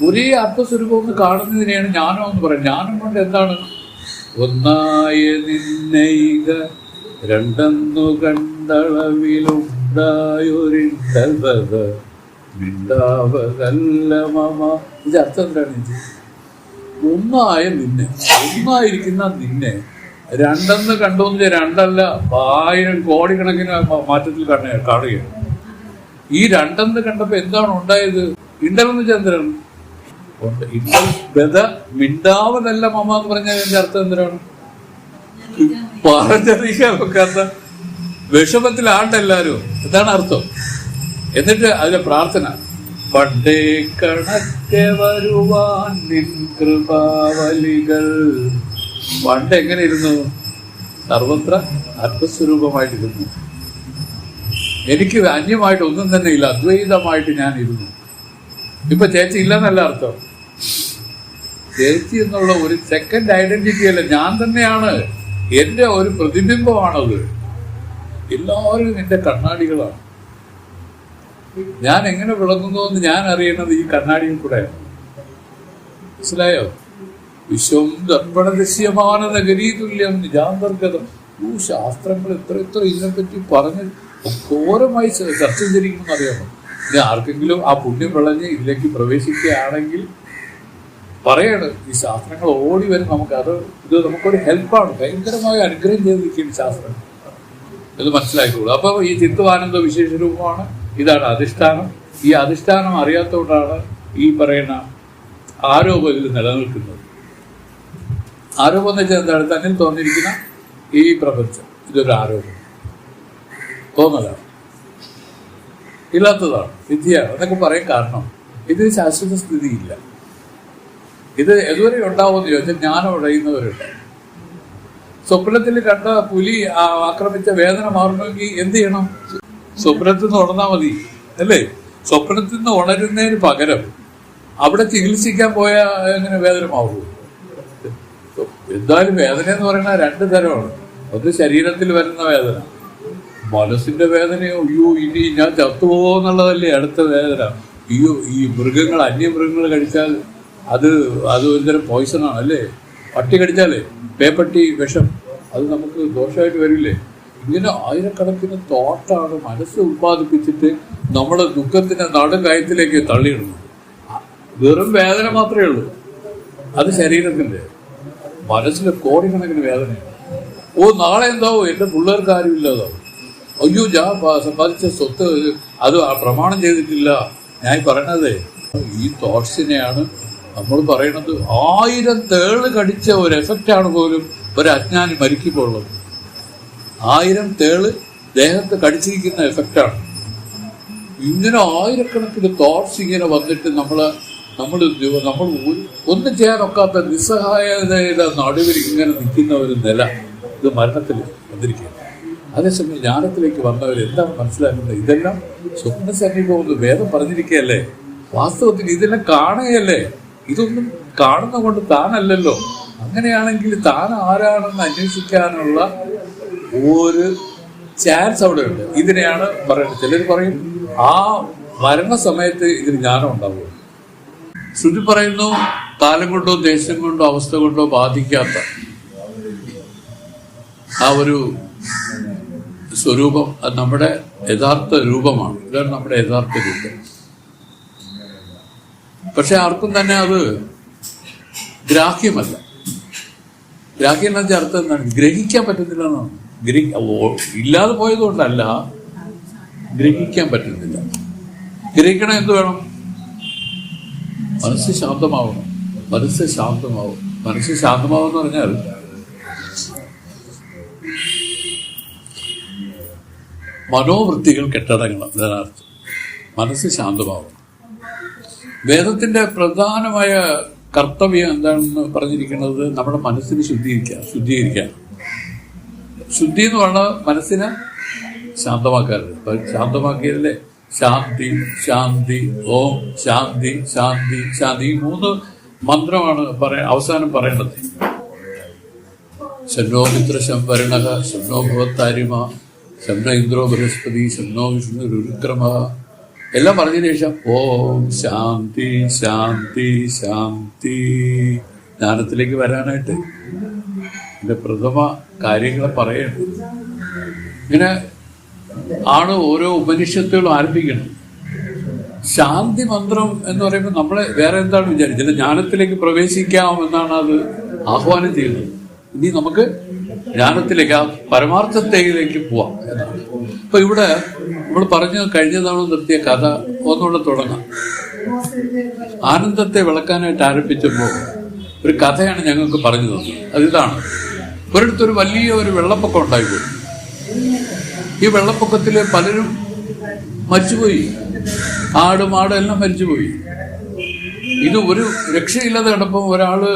ഒരേ ആത്മസ്വരൂപം ഒന്ന് കാണുന്നതിനെയാണ് ജ്ഞാനം എന്ന് പറയുന്നത്. ജ്ഞാനം കൊണ്ട് എന്താണ്? ഒന്നായ നിന്നയിക രണ്ടെന്നു കണ്ടളവിലുണ്ടായൊരിണ്ടൽവക മിണ്ടാവതല്ല മമ. ഇത് അർത്ഥം എന്താണ്? ഇത് ഒന്നായ നിന്നെ, ഒന്നായിരിക്കുന്ന നിന്നെ രണ്ടെന്ന് കണ്ടോന്ന്, രണ്ടല്ല 1000 കോടിക്കണക്കിന് മാറ്റത്തിൽ കാണുകയാണ്. ഈ രണ്ടെന്ന് കണ്ടപ്പോ എന്താണ് ഉണ്ടായത്? ഇണ്ടലെന്ന് ചന്ദ്രൻ ഉണ്ട്. ഇണ്ടൽ ബദ മിണ്ടാവതല്ല മമ എന്ന് പറഞ്ഞാൽ എന്റെ അർത്ഥം എന്തിനാണ്? പറഞ്ഞറിയിക്കാൻ വെക്കാത്ത വിഷമത്തിലാണ്ടെല്ലാരും, എന്താണ് അർത്ഥം? എന്നിട്ട് അതിലെ പ്രാർത്ഥന, പണ്ടേ കണക്കെ വരുവാൻ നിൻ കൃപാവലികൾ. പണ്ട് എങ്ങനെ ഇരുന്നു? സർവത്ര ആത്മസ്വരൂപമായിട്ടിരുന്നു. എനിക്ക് അന്യമായിട്ട് ഒന്നും തന്നെ ഇല്ല, അദ്വൈതമായിട്ട് ഞാൻ ഇരുന്നു. ഇപ്പൊ ചേച്ചി ഇല്ലെന്നല്ല അർത്ഥം. ചേച്ചി എന്നുള്ള ഒരു സെക്കൻഡ് ഐഡന്റിറ്റി അല്ല, ഞാൻ തന്നെയാണ്, എന്റെ ഒരു പ്രതിബിംബമാണത്. എല്ലാവരും എന്റെ കണ്ണാടികളാണ്. ഞാൻ എങ്ങനെ വിളങ്ങുന്നു എന്ന് ഞാൻ അറിയണത് ഈ കണ്ണാടിയിൽ കൂടെയാണ്. മനസ്സിലായോ? വിശ്വം ദർപ്പണദൃശ്യമാന നഗരീതുല്യം നിജാന്തർഗതം. ശാസ്ത്രങ്ങൾ എത്ര എത്ര ഇതിനെപ്പറ്റി പറഞ്ഞ് ഘോരമായി ചർച്ച ചെയ്തിരിക്കുമെന്ന് അറിയാമോ? ഇനി ആർക്കെങ്കിലും ആ പുണ്യം വിളഞ്ഞ് ഇതിലേക്ക് പ്രവേശിക്കുകയാണെങ്കിൽ പറയാണ്, ഈ ശാസ്ത്രങ്ങൾ ഓടി വരും. ഇത് നമുക്കൊരു ഹെൽപ്പാണ്, ഭയങ്കരമായ അനുഗ്രഹം ചെയ്തിരിക്കുകയാണ് ശാസ്ത്രം. ഇത് മനസ്സിലാക്കിക്കോളൂ. അപ്പൊ ഈ ചിത്വാനന്ദ വിശേഷ രൂപമാണ്, ഇതാണ് അധിഷ്ഠാനം. ഈ അധിഷ്ഠാനം അറിയാത്തതുകൊണ്ടാണ് ഈ പറയുന്ന ആരോപം ഇതിൽ നിലനിൽക്കുന്നത്. ആരോപം എന്ന് വെച്ചാൽ എന്താണ്? തന്നിൽ തോന്നിയിരിക്കുന്ന ഈ പ്രപഞ്ചം ഇതൊരു ആരോപം, തോന്നലാണ്, ഇല്ലാത്തതാണ്, വിദ്യയാണ് എന്നൊക്കെ പറയാൻ കാരണം ഇതിന് ശാശ്വത സ്ഥിതിയില്ല. ഇത് എതുവരെ ഉണ്ടാവുമെന്ന് ചോദിച്ചാൽ ജ്ഞാനം ഉടയുന്നവരുണ്ട്. സ്വപ്നത്തിൽ കണ്ട പുലി ആക്രമിച്ച വേദന മാറണമെങ്കിൽ എന്ത് ചെയ്യണം? സ്വപ്നത്തിൽ നിന്ന് ഉണർന്നാൽ മതി, അല്ലേ? സ്വപ്നത്തിൽ നിന്ന് ഉണരുന്നതിന് പകരം അവിടെ ചികിത്സിക്കാൻ പോയാൽ എങ്ങനെ വേദന മാറുമോ? എന്തായാലും വേദന എന്ന് പറയുന്നത് 2 തരമാണ്. ഒന്ന് ശരീരത്തിൽ വരുന്ന വേദന, മനസ്സിന്റെ വേദനയോ, അയ്യോ ഇനി ഞാൻ ചത്തുപോകുന്നുള്ളതല്ലേ അടുത്ത വേദന. അയ്യോ ഈ മൃഗങ്ങൾ, അന്യമൃഗങ്ങൾ കഴിച്ചാൽ അത് ഒരുതരം പോയിസണാണ്, അല്ലേ? പട്ടി കടിച്ചാലേ, പേപ്പട്ടി വിഷം, അത് നമുക്ക് ദോഷമായിട്ട് വരില്ലേ? ഇങ്ങനെ ആയിരക്കണക്കിന് തോട്ടാണ് മനസ്സ് ഉത്പാദിപ്പിച്ചിട്ട് നമ്മുടെ ദുഃഖത്തിന്റെ നടുക്കയത്തിലേക്ക് തള്ളിയിടുന്നു. വെറും വേദന മാത്രമേ ഉള്ളൂ, അത് ശരീരത്തിന്റെ. മനസ്സിലെ കോടിക്കണക്കിന് വേദനയാണ്. നാളെ എന്താവും? എൻ്റെ പിള്ളേർക്ക് ആരും ഇല്ലാതാവും. അയ്യോ ഞാൻ സമ്പാദിച്ച സ്വത്ത് അത് പ്രമാണം ചെയ്തിട്ടില്ല. ഞാൻ പറയണതേ ഈ തോട്ട്സിനെയാണ് നമ്മൾ പറയണത്. 1000 തേള് കടിച്ച ഒരു എഫക്റ്റാണ് പോലും ഒരു അജ്ഞാനി മരിക്കുമ്പോൾ ഉള്ളത്. 1000 തേള് ദേഹത്ത് കടിച്ചിരിക്കുന്ന എഫക്റ്റാണ്. ഇങ്ങനെ ആയിരക്കണക്കിന് തോട്ട്സ് ഇങ്ങനെ വന്നിട്ട് നമ്മൾ ഒന്നും ചെയ്യാനൊക്കാത്ത നിസ്സഹായതയുടെ നടുവിൽ ഇങ്ങനെ നിൽക്കുന്ന ഒരു നില, ഇത് മരണത്തിൽ വന്നിരിക്കുകയാണ്. അതേസമയം ജ്ഞാനത്തിലേക്ക് വന്നവർ എന്താണ് മനസ്സിലാക്കുന്നത്? ഇതെല്ലാം സ്വപ്ന സമീപമെന്ന് വേദം പറഞ്ഞിരിക്കുകയല്ലേ. വാസ്തവത്തിൽ ഇതെല്ലാം കാണുകയല്ലേ. ഇതൊന്നും കാണുന്ന കൊണ്ട് താനല്ലല്ലോ. അങ്ങനെയാണെങ്കിൽ താൻ ആരാണെന്ന് അന്വേഷിക്കാനുള്ള ഒരു ചാൻസ് അവിടെ ഉണ്ട്. ഇതിനെയാണ് പറയുന്നത്. ചിലർ പറയും ആ മരണസമയത്ത് ഇതിന് ജ്ഞാനം ഉണ്ടാവുക. ശ്രുതി പറയുന്നു, കാലം കൊണ്ടോ ദേശം കൊണ്ടോ അവസ്ഥ കൊണ്ടോ ബാധിക്കാത്ത ആ ഒരു സ്വരൂപം, അത് നമ്മുടെ യഥാർത്ഥ രൂപമാണ്. ഇതാണ് നമ്മുടെ യഥാർത്ഥ രൂപം. പക്ഷെ ആർക്കും തന്നെ അത് ഗ്രാഹ്യമല്ല. ഗ്രാഹ്യം എന്ന് വെച്ചാൽ അർത്ഥം എന്താണ്? ഗ്രഹിക്കാൻ പറ്റുന്നില്ല എന്നാണ്. ഇല്ലാതെ പോയതുകൊണ്ടല്ല, ഗ്രഹിക്കാൻ പറ്റുന്നില്ല. ഗ്രഹിക്കണം എന്ത് വേണം? മനസ്സ് ശാന്തമാവണം. മനസ്സ് ശാന്തമാവും. മനസ്സ് ശാന്തമാവെന്ന് പറഞ്ഞാൽ മനോവൃത്തികൾ കെട്ടടങ്ങണം. ഇതിനർത്ഥം മനസ്സ് ശാന്തമാവണം. വേദത്തിന്റെ പ്രധാനമായ കർത്തവ്യം എന്താണെന്ന് പറഞ്ഞിരിക്കുന്നത് നമ്മുടെ മനസ്സിനെ ശുദ്ധീകരിക്കാൻ. ശുദ്ധി എന്ന് പറഞ്ഞാൽ മനസ്സിനെ ശാന്തമാക്കാറുണ്ട്. അപ്പൊ ശാന്തമാക്കിയതിലെ ശാന്തി, ശാന്തി, ഓം, ശാന്തി, ശാന്തി, ശാന്തി, ഈ 3 മന്ത്രമാണ് അവസാനം പറയേണ്ടത്. ശന്നോ മിത്ര ശംവരണഃ ശന്നോ ഭവത്താരിമ ശന്ന ഇന്ദ്രോ ബൃഹസ്പതി ശന്നോ വിഷ്ണു രുക്രമ എല്ലാം പറഞ്ഞതിന് ശേഷം ഓം ശാന്തി, ശാന്തി, ശാന്തി. ജ്ഞാനത്തിലേക്ക് വരാനായിട്ട് ഇതിന്റെ പ്രഥമ കാര്യങ്ങളെ പറയണം. ഇങ്ങനെ ആണ് ഓരോ ഉപനിഷത്തുകളും ആരംഭിക്കുന്നത്. ശാന്തി മന്ത്രം എന്ന് പറയുമ്പോൾ നമ്മളെ വേറെ എന്താണ് വിചാരിച്ചത്? ജ്ഞാനത്തിലേക്ക് പ്രവേശിക്കാം എന്നാണ് അത് ആഹ്വാനം ചെയ്യുന്നത്. ഇനി നമുക്ക് ജ്ഞാനത്തിലേക്ക്, ആ പരമാർത്ഥത്തിലേക്ക് പോവാം എന്നാണ്. അപ്പൊ ഇവിടെ നമ്മൾ പറഞ്ഞു കഴിഞ്ഞ തവണ നിർത്തിയ കഥ ഒന്നുകൂടെ തുടങ്ങാം. ആനന്ദത്തെ വിളക്കാനായിട്ട് ആരംഭിച്ചപ്പോൾ ഒരു കഥയാണ് ഞങ്ങൾക്ക് പറഞ്ഞു തന്നത്. അതിതാണ്, ഒരിടത്തൊരു വലിയ ഒരു വെള്ളപ്പൊക്കം ഉണ്ടായിപ്പോയി. ഈ വെള്ളപ്പൊക്കത്തിൽ പലരും മരിച്ചുപോയി. ആട് എല്ലാം മരിച്ചുപോയി. ഇത് ഒരു രക്ഷയില്ലാതെ കിടപ്പം ഒരാള്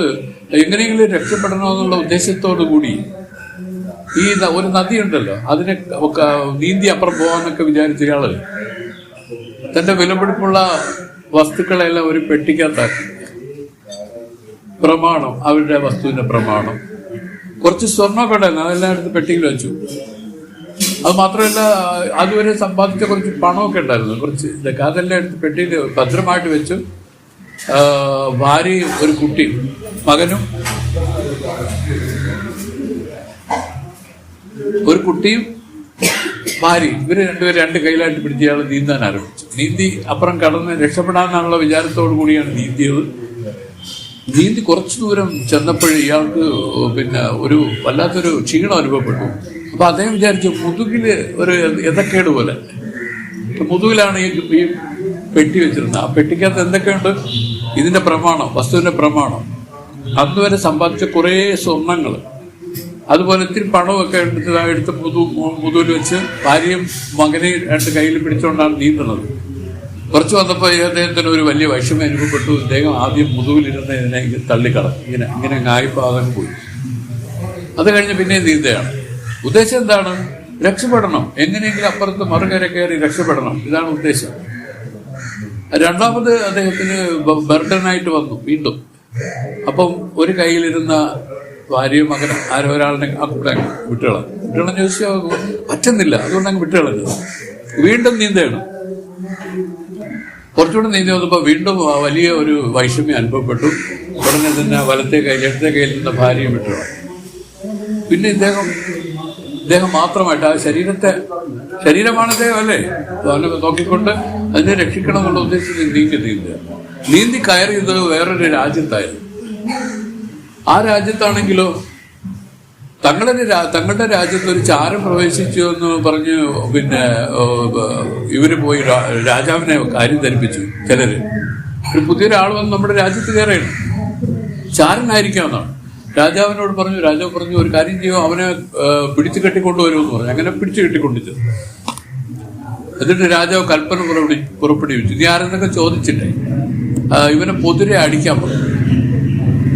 എങ്ങനെയെങ്കിലും രക്ഷപ്പെടണമെന്നുള്ള ഉദ്ദേശത്തോടു കൂടി ഈ ഒരു നദിയുണ്ടല്ലോ, അതിനെ നീന്തി അപ്പുറം പോകാന്നൊക്കെ വിചാരിച്ച ഇയാള് തന്റെ വിലപിടിപ്പുള്ള വസ്തുക്കളെല്ലാം ഒരു പെട്ടിക്കകത്താക്കി. പ്രമാണം, അവരുടെ വസ്തുവിന്റെ പ്രമാണം, കുറച്ച് സ്വർണ്ണമൊക്കെ ഉണ്ടായിരുന്നു, അതെല്ലാം എടുത്ത് പെട്ടിയിൽ വെച്ചു. അത് മാത്രമല്ല, അതുവരെ സമ്പാദിച്ച കുറച്ച് പണമൊക്കെ ഉണ്ടായിരുന്നു, കുറച്ച് ഇതൊക്കെ, അതെല്ലാം എടുത്ത് പെട്ടിയിൽ ഭദ്രമായിട്ട് വെച്ചു. ഭാര്യയും ഒരു കുട്ടിയും, മകനും ഒരു കുട്ടിയും ഭാര്യയും, ഇവര് രണ്ടുപേരും 2 കൈയിലായിട്ട് പിടിച്ച് ഇയാൾ നീന്താൻ ആരംഭിച്ചു. നീന്തി അപ്പുറം കടന്ന് രക്ഷപ്പെടാനുള്ള വിചാരത്തോടു കൂടിയാണ് നീന്തിയത്. നീന്തി കുറച്ചു ദൂരം ചെന്നപ്പോഴേ ഇയാൾക്ക് ഒരു വല്ലാത്തൊരു ക്ഷീണം അനുഭവപ്പെട്ടു. അപ്പൊ അദ്ദേഹം വിചാരിച്ചു മുതുകില് ഒരു എതക്കേട് പോലെ. മുതുകിലാണ് ഈ പെട്ടി വെച്ചിരുന്നത്. ആ പെട്ടിക്കകത്ത് എന്തൊക്കെയുണ്ട്? ഇതിന്റെ പ്രമാണം, വസ്തുവിന്റെ പ്രമാണം, അന്നുവരെ സമ്പാദിച്ച കുറേ സ്വർണങ്ങൾ, അതുപോലെ ഇത്തിരി പണമൊക്കെ എടുത്ത് മുതുകിൽ വെച്ച് ഭാര്യയും മകനെയും 2 കയ്യിൽ പിടിച്ചുകൊണ്ടാണ് നീന്തുന്നത്. കുറച്ച് വന്നപ്പോൾ അദ്ദേഹത്തിന് ഒരു വലിയ വിഷമം അനുഭവപ്പെട്ടു. അദ്ദേഹം ആദ്യം മുതുകിലിരുന്ന് ഇതിനെ തള്ളിക്കളഞ്ഞു. ഇങ്ങനെ ആയിപ്പാകാൻ പോയി. അത് കഴിഞ്ഞ് പിന്നെ നീന്തയാണ്. ഉദ്ദേശം എന്താണ്? രക്ഷപ്പെടണം, എങ്ങനെയെങ്കിലും അപ്പുറത്ത് മറുകര കയറി രക്ഷപ്പെടണം, ഇതാണ് ഉദ്ദേശം. രണ്ടാമത് അദ്ദേഹത്തിന് ബർഡനായിട്ട് വന്നു വീണ്ടും. അപ്പം ഒരു കയ്യിലിരുന്ന ഭാര്യയും മകനും ആരോ ഒരാളിനെ കൂടെ വിട്ടുകളഞ്ഞു ചോദിച്ചാൽ പറ്റുന്നില്ല, അതുകൊണ്ട് അങ്ങ് വിട്ടുകളഞ്ഞു. വീണ്ടും നീന്തയാണ്. കുറച്ചുകൂടെ നീന്തി വന്നപ്പോൾ വീണ്ടും വലിയ ഒരു വൈഷമ്യം അനുഭവപ്പെട്ടു. ഉടനെ തന്നെ ഇടത്തെ കയ്യിൽ നിന്ന ഭാര്യയും വിട്ടുകളഞ്ഞു. പിന്നെ ഇദ്ദേഹം മാത്രമായിട്ട് ആ ശരീരമാണ് ഇദ്ദേഹം അല്ലേ, അവനെ നോക്കിക്കൊണ്ട് അതിനെ രക്ഷിക്കണം എന്നുള്ള ഉദ്ദേശത്തിൽ നീന്തി കയറിയത് വേറൊരു രാജ്യത്തായിരുന്നു. ആ രാജ്യത്താണെങ്കിലോ തങ്ങളുടെ രാജ്യത്ത് ഒരു ചാരം പ്രവേശിച്ചു എന്ന് പറഞ്ഞ് ഇവര് പോയി രാജാവിനെ കാര്യം ധരിപ്പിച്ചു. ചിലര് ഒരു പുതിയൊരാൾ വന്ന് നമ്മുടെ രാജ്യത്ത് കയറിയാണ്, ചാരനായിരിക്കാമെന്നാണ്. രാജാവിനോട് പറഞ്ഞു. രാജാവ് പറഞ്ഞു ഒരു കാര്യം ചെയ്യോ, അവനെ പിടിച്ചു കെട്ടിക്കൊണ്ടുവരുമെന്ന് പറഞ്ഞു. അങ്ങനെ പിടിച്ചു കെട്ടിക്കൊണ്ടിച്ചു. എന്നിട്ട് രാജാവ് കൽപ്പന പുറപ്പെടുവിച്ചു. ഇനി ആരെന്നൊക്കെ ചോദിച്ചിട്ടേ ഇവനെ പൊതുരെ അടിക്കാൻ പറഞ്ഞു,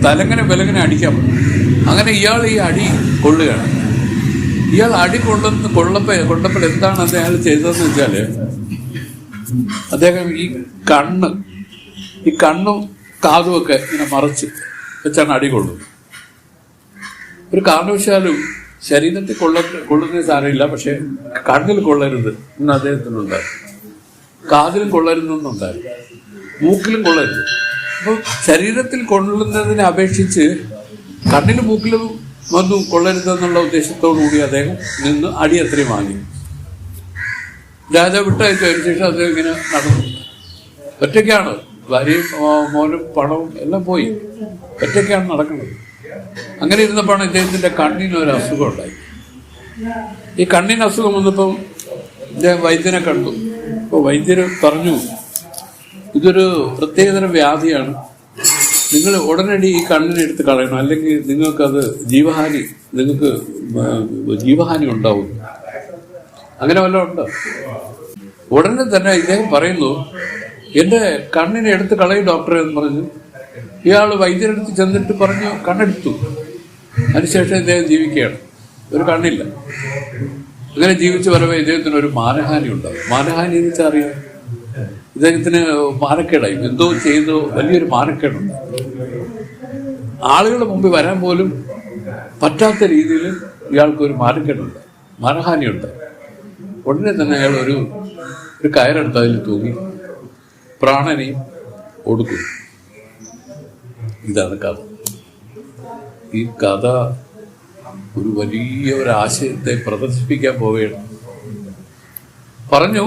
തലങ്ങനെ വിലങ്ങനെ അടിക്കാൻ പറഞ്ഞു. അങ്ങനെ ഇയാൾ ഈ അടി കൊള്ളുകയാണ്. ഇയാൾ അടി കൊണ്ടപ്പോൾ എന്താണ് അദ്ദേഹം ചെയ്തതെന്ന് വെച്ചാല്, അദ്ദേഹം ഈ കണ്ണും കാതുമൊക്കെ ഇങ്ങനെ മറച്ച് വെച്ചാണ് അടി കൊള്ളുന്നത്. ഒരു കാരണവശാലും ശരീരത്തിൽ കൊള്ളുന്ന സാരമില്ല, പക്ഷെ കണ്ണിൽ കൊള്ളരുത് എന്ന് അദ്ദേഹത്തിനുണ്ടായിരുന്നു, കാതിലും കൊള്ളരുതെന്നുണ്ടായിരുന്നു, മൂക്കിലും കൊള്ളരുത്. അപ്പോൾ ശരീരത്തിൽ കൊള്ളുന്നതിനെ അപേക്ഷിച്ച് കണ്ണിലും മൂക്കിലും ഒന്നും കൊള്ളരുതെന്നുള്ള ഉദ്ദേശത്തോടു കൂടി അദ്ദേഹം നിന്ന് അടി അത്രയും വാങ്ങി. രാജാവ് വിട്ടയച്ചതിന് ശേഷം അദ്ദേഹം ഇങ്ങനെ നടന്നു. ഒറ്റയ്ക്കാണ്, ഭാര്യയും മോനും പണവും എല്ലാം പോയി, ഒറ്റയ്ക്കാണ് നടക്കുന്നത്. അങ്ങനെ ഇരുന്നപ്പോഴാണ് ഇദ്ദേഹത്തിൻ്റെ കണ്ണിന് ഒരു അസുഖം ഉണ്ടായി. ഈ കണ്ണിന് അസുഖം വന്നപ്പം ഇദ്ദേഹം വൈദ്യനെ കണ്ടു. അപ്പോൾ വൈദ്യർ പറഞ്ഞു, ഇതൊരു പ്രത്യേകതരം വ്യാധിയാണ്, നിങ്ങൾ ഉടനടി ഈ കണ്ണിനെ എടുത്ത് കളയണം, അല്ലെങ്കിൽ നിങ്ങൾക്ക് ജീവഹാനി ഉണ്ടാവും. അങ്ങനെ വല്ലതും ഉണ്ടോ? ഉടനെ തന്നെ ഇദ്ദേഹം പറയുന്നു, എൻ്റെ കണ്ണിനെ എടുത്ത് കളയും ഡോക്ടറെ എന്ന് പറഞ്ഞു. ഇയാൾ വൈദ്യരെടുത്ത് ചെന്നിട്ട് പറഞ്ഞു, കണ്ണെടുത്തു. അതിനുശേഷം ഇദ്ദേഹം ജീവിക്കുകയാണ്, ഒരു കണ്ണില്ല. അങ്ങനെ ജീവിച്ചു വരവേ ഇദ്ദേഹത്തിന് ഒരു മാനഹാനി ഉണ്ടാവും. മാനഹാനി എന്ന് വെച്ചാൽ അറിയാം, ഇദ്ദേഹത്തിന് മാനക്കേടായി, എന്തോ ചെയ്തോ വലിയൊരു മാനക്കേടുണ്ട്. ആളുകളുടെ മുമ്പിൽ വരാൻ പോലും പറ്റാത്ത രീതിയിൽ ഇയാൾക്കൊരു മാനക്കേടുണ്ട്, മാനഹാനിയുണ്ട്. ഉടനെ തന്നെ അയാൾ ഒരു കയറെടുത്ത് അതിൽ തൂങ്ങി പ്രാണനെയും ഒടുക്കും. ഇതാണ് കഥ. ഈ കഥ ഒരു വലിയ ഒരു ആശയത്തെ പ്രദർശിപ്പിക്കാൻ പോവുകയാണ്. പറഞ്ഞു,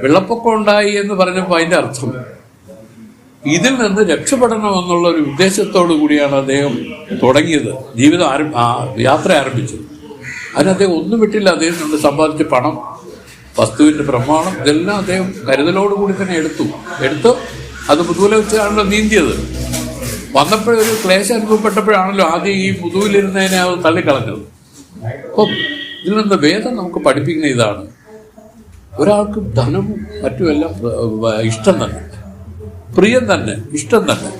വെള്ളപ്പൊക്കം ഉണ്ടായി എന്ന് പറഞ്ഞപ്പോൾ അതിന്റെ അർത്ഥം ഇതിൽ നിന്ന് രക്ഷപ്പെടണമെന്നുള്ള ഒരു ഉദ്ദേശത്തോടു കൂടിയാണ് അദ്ദേഹം തുടങ്ങിയത്, യാത്ര ആരംഭിച്ചത്. അതിന് അദ്ദേഹം ഒന്നും വിട്ടില്ല. അദ്ദേഹം കൊണ്ട് സമ്പാദിച്ച പണം, വസ്തുവിന്റെ പ്രമാണം, ഇതെല്ലാം അദ്ദേഹം കരുതലോടുകൂടി തന്നെ എടുത്തു അത് മുതുകിൽ വെച്ചാണല്ലോ നീന്തിയത്. വന്നപ്പോഴൊരു ക്ലേശം അനുഭവപ്പെട്ടപ്പോഴാണല്ലോ ആദ്യം ഈ മുതുകിലിരുന്നതിനെ അത് തള്ളിക്കളഞ്ഞത്. അപ്പം ഇതിൽ നിന്ന് വേദം നമുക്ക് പഠിപ്പിക്കുന്ന ഇതാണ്, ഒരാൾക്ക് ധനവും മറ്റുമെല്ലാം ഇഷ്ടം തന്നെ, പ്രിയം തന്നെ, ഇഷ്ടം തന്നെ.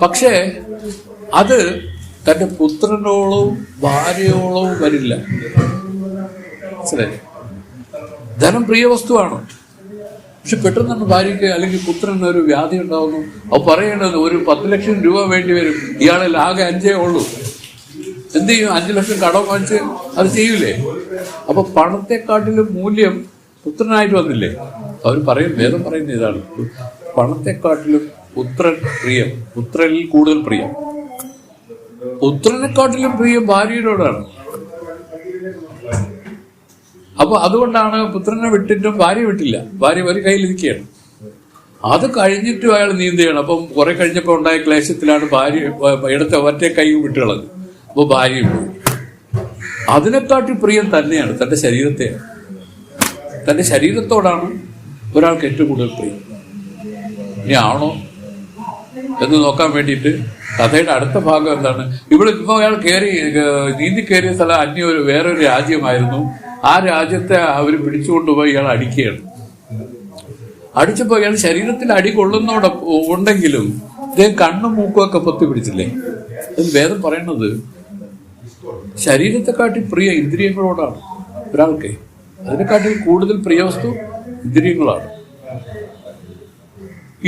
പക്ഷേ അത് തൻ്റെ പുത്രനോളവും ഭാര്യയോളവും വരില്ല. മനസ്സിലായി? ധനം പ്രിയ വസ്തുവാണ്. പക്ഷെ പെട്ടെന്ന് ഭാര്യയ്ക്ക് അല്ലെങ്കിൽ പുത്രന് ഒരു വ്യാധി ഉണ്ടാവുന്നു. അത് പറയേണ്ടത് ഒരു 10 ലക്ഷം രൂപ വേണ്ടി വരും, ഇയാളിൽ ആകെ 5 ഉള്ളൂ. എന്ത് ചെയ്യും? 5 ലക്ഷം കടം വാങ്ങിച്ച് അത് ചെയ്യൂലേ? അപ്പൊ പണത്തെക്കാട്ടിലും മൂല്യം പുത്രനായിട്ട് വന്നില്ലേ? അവർ പറയും, വേദം പറയുന്ന ഇതാണ്, പണത്തെക്കാട്ടിലും പുത്രൻ പ്രിയം, പുത്രനിൽ കൂടുതൽ പ്രിയം. പുത്രനെക്കാട്ടിലും പ്രിയം ഭാര്യയോടാണ്. അപ്പൊ അതുകൊണ്ടാണ് പുത്രനെ വിട്ടിട്ടും ഭാര്യ വിട്ടില്ല, ഭാര്യ ഒരു കയ്യിലിരിക്കുകയാണ്. അത് കഴിഞ്ഞിട്ടും അയാൾ നീന്തുകയാണ്. അപ്പം കുറെ കഴിഞ്ഞപ്പോൾ ഉണ്ടായ ക്ലേശത്തിലാണ് ഭാര്യ എടുത്ത ഒറ്റ കൈ വിട്ടുകളഞ്ഞു. അപ്പൊ ഭാര്യയും പോയി. അതിനെക്കാട്ടി പ്രിയം തന്നെയാണ് തന്റെ ശരീരത്തെയാണ്. തന്റെ ശരീരത്തോടാണ് ഒരാൾക്ക് ഏറ്റവും കൂടുതൽ പ്രിയം. ഇനി ആണോ എന്ന് നോക്കാൻ വേണ്ടിയിട്ട് കഥയുടെ അടുത്ത ഭാഗം എന്താണ്? ഇപ്പൊ അയാൾ നീന്തി കയറിയ സ്ഥലം വേറൊരു രാജ്യമായിരുന്നു. ആ രാജ്യത്തെ അവർ പിടിച്ചുകൊണ്ടുപോയി ഇയാൾ അടിക്കുകയാണ്. അടിച്ചപ്പോ ഇയാൾ ശരീരത്തിൽ അടി ഉണ്ടെങ്കിലും ഇദ്ദേഹം കണ്ണും മൂക്കും ഒക്കെ പൊത്തി പിടിച്ചില്ലേ? അത് വേദം പറയണത് ശരീരത്തെക്കാട്ടി പ്രിയ ഇന്ദ്രിയങ്ങളോടാണ് ഒരാൾക്ക്. അതിനെക്കാട്ടി കൂടുതൽ പ്രിയവസ്തു ഇന്ദ്രിയങ്ങളാണ്.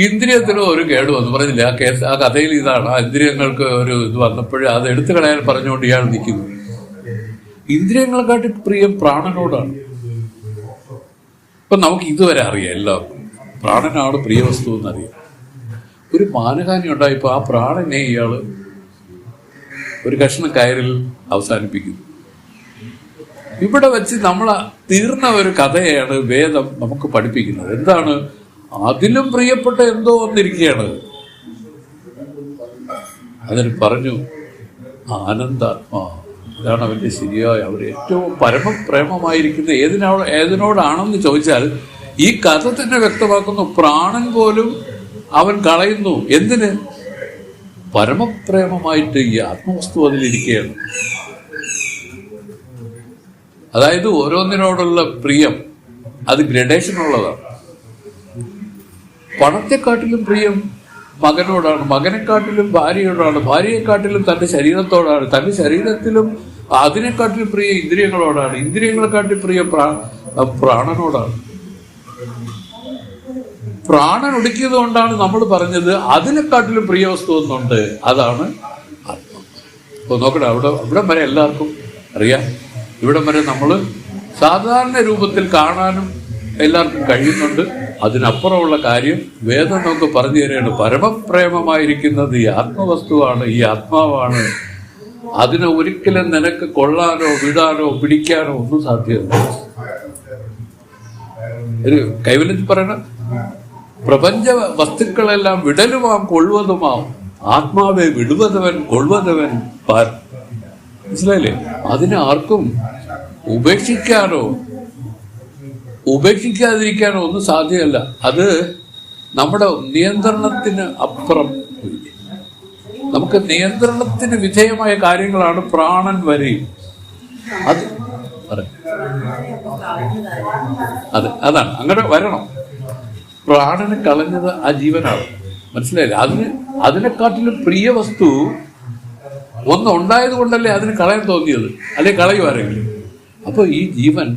ഇന്ദ്രിയത്തിനും ഒരു കേട് വന്നു പറഞ്ഞില്ലേ? ആ കഥയിൽ ഇതാണ്, ആ ഇന്ദ്രിയങ്ങൾക്ക് ഒരു ഇത് വന്നപ്പോഴേ അത് എടുത്തു കളയാൻ പറഞ്ഞുകൊണ്ട് ഇയാൾ നിൽക്കുന്നു. ഇന്ദ്രിയങ്ങളെക്കാട്ടി പ്രിയം പ്രാണനോടാണ്. ഇപ്പൊ നമുക്ക് ഇതുവരെ അറിയാം, എല്ലാവർക്കും പ്രാണനാണ് പ്രിയവസ്തു എന്നറിയാം. ഒരു മാനഹാനി ഉണ്ടായപ്പോ ആ പ്രാണനെ ഇയാള് ഒരു കഷ്ണം കയറിൽ അവസാനിപ്പിക്കുന്നു. ഇവിടെ വെച്ച് നമ്മൾ തീർന്ന ഒരു കഥയാണ് വേദം നമുക്ക് പഠിപ്പിക്കുന്നത്. എന്താണ്? അതിലും പ്രിയപ്പെട്ട എന്തോ വന്നിരിക്കുകയാണ്. അതിന് പറഞ്ഞു ആനന്ദാത്മാ. ഇതാണ് അവന്റെ ശരിയായ, അവർ ഏറ്റവും പരമപ്രേമമായിരിക്കുന്ന ഏതിനോടാണെന്ന് ചോദിച്ചാൽ ഈ കഥ തന്നെ വ്യക്തമാക്കുന്നു. പ്രാണൻ പോലും അവൻ കളയുന്നു. എന്തിന്? പരമപ്രേമമായിട്ട് ഈ ആത്മവസ്തു അതിലിരിക്കുകയാണ്. അതായത് ഓരോന്നിനോടുള്ള പ്രിയം അത് ഗ്രഡേഷൻ ഉള്ളതാണ്. പണത്തെക്കാട്ടിലും പ്രിയം മകനോടാണ്, മകനെക്കാട്ടിലും ഭാര്യയോടാണ്, ഭാര്യയെക്കാട്ടിലും തന്റെ ശരീരത്തോടാണ്, തന്റെ ശരീരത്തിലും അതിനെക്കാട്ടിലും പ്രിയ ഇന്ദ്രിയങ്ങളോടാണ്, ഇന്ദ്രിയങ്ങളെക്കാട്ടിലും പ്രിയ പ്രാണനോടാണ്. പ്രാണൻ ഒടുക്കിയത് കൊണ്ടാണ് നമ്മൾ പറഞ്ഞത് അതിനെക്കാട്ടിലും പ്രിയ വസ്തു ഒന്നുണ്ട്, അതാണ് ആത്മ. അപ്പൊ നോക്കട്ടെ, ഇവിടം വരെ എല്ലാവർക്കും അറിയാം. ഇവിടം വരെ നമ്മൾ സാധാരണ രൂപത്തിൽ കാണാനും എല്ലാവർക്കും കഴിയുന്നുണ്ട്. അതിനപ്പുറമുള്ള കാര്യം വേദം നമുക്ക് പറഞ്ഞു തരികയാണ്. പരമപ്രേമമായിരിക്കുന്നത് ഈ ആത്മവസ്തുവാണ്, ഈ ആത്മാവാണ്. അതിനെ ഒരിക്കലും നിനക്ക് കൊള്ളാനോ വിടാനോ പിടിക്കാനോ ഒന്നും സാധ്യമല്ല. ഒരു കൈവല്യത്തിൽ പറയണ പ്രപഞ്ച വസ്തുക്കളെല്ലാം വിടലുമാം കൊള്ളുവതുമാം ആത്മാവെ വിടുവതവൻ കൊള്ളുവതവൻ പാർ. മനസ്സിലായില്ലേ? അതിനെ ആർക്കും ഉപേക്ഷിക്കാതിരിക്കാനോ ഒന്നും സാധ്യമല്ല. അത് നമ്മുടെ നിയന്ത്രണത്തിന് അപ്പുറം. നമുക്ക് നിയന്ത്രണത്തിന് വിധേയമായ കാര്യങ്ങളാണ് പ്രാണൻ വരെയും. അതാണ് അങ്ങനെ വരണം. പ്രാണന് കളഞ്ഞത് ആ ജീവനാണ്. മനസ്സിലായില്ലേ? അതിനെക്കാട്ടിലും പ്രിയ വസ്തു ഒന്നുണ്ടായത് കൊണ്ടല്ലേ അതിന് കളയാൻ തോന്നിയത്, അല്ലെ കളയുമാരെങ്കിലും. അപ്പൊ ഈ ജീവൻ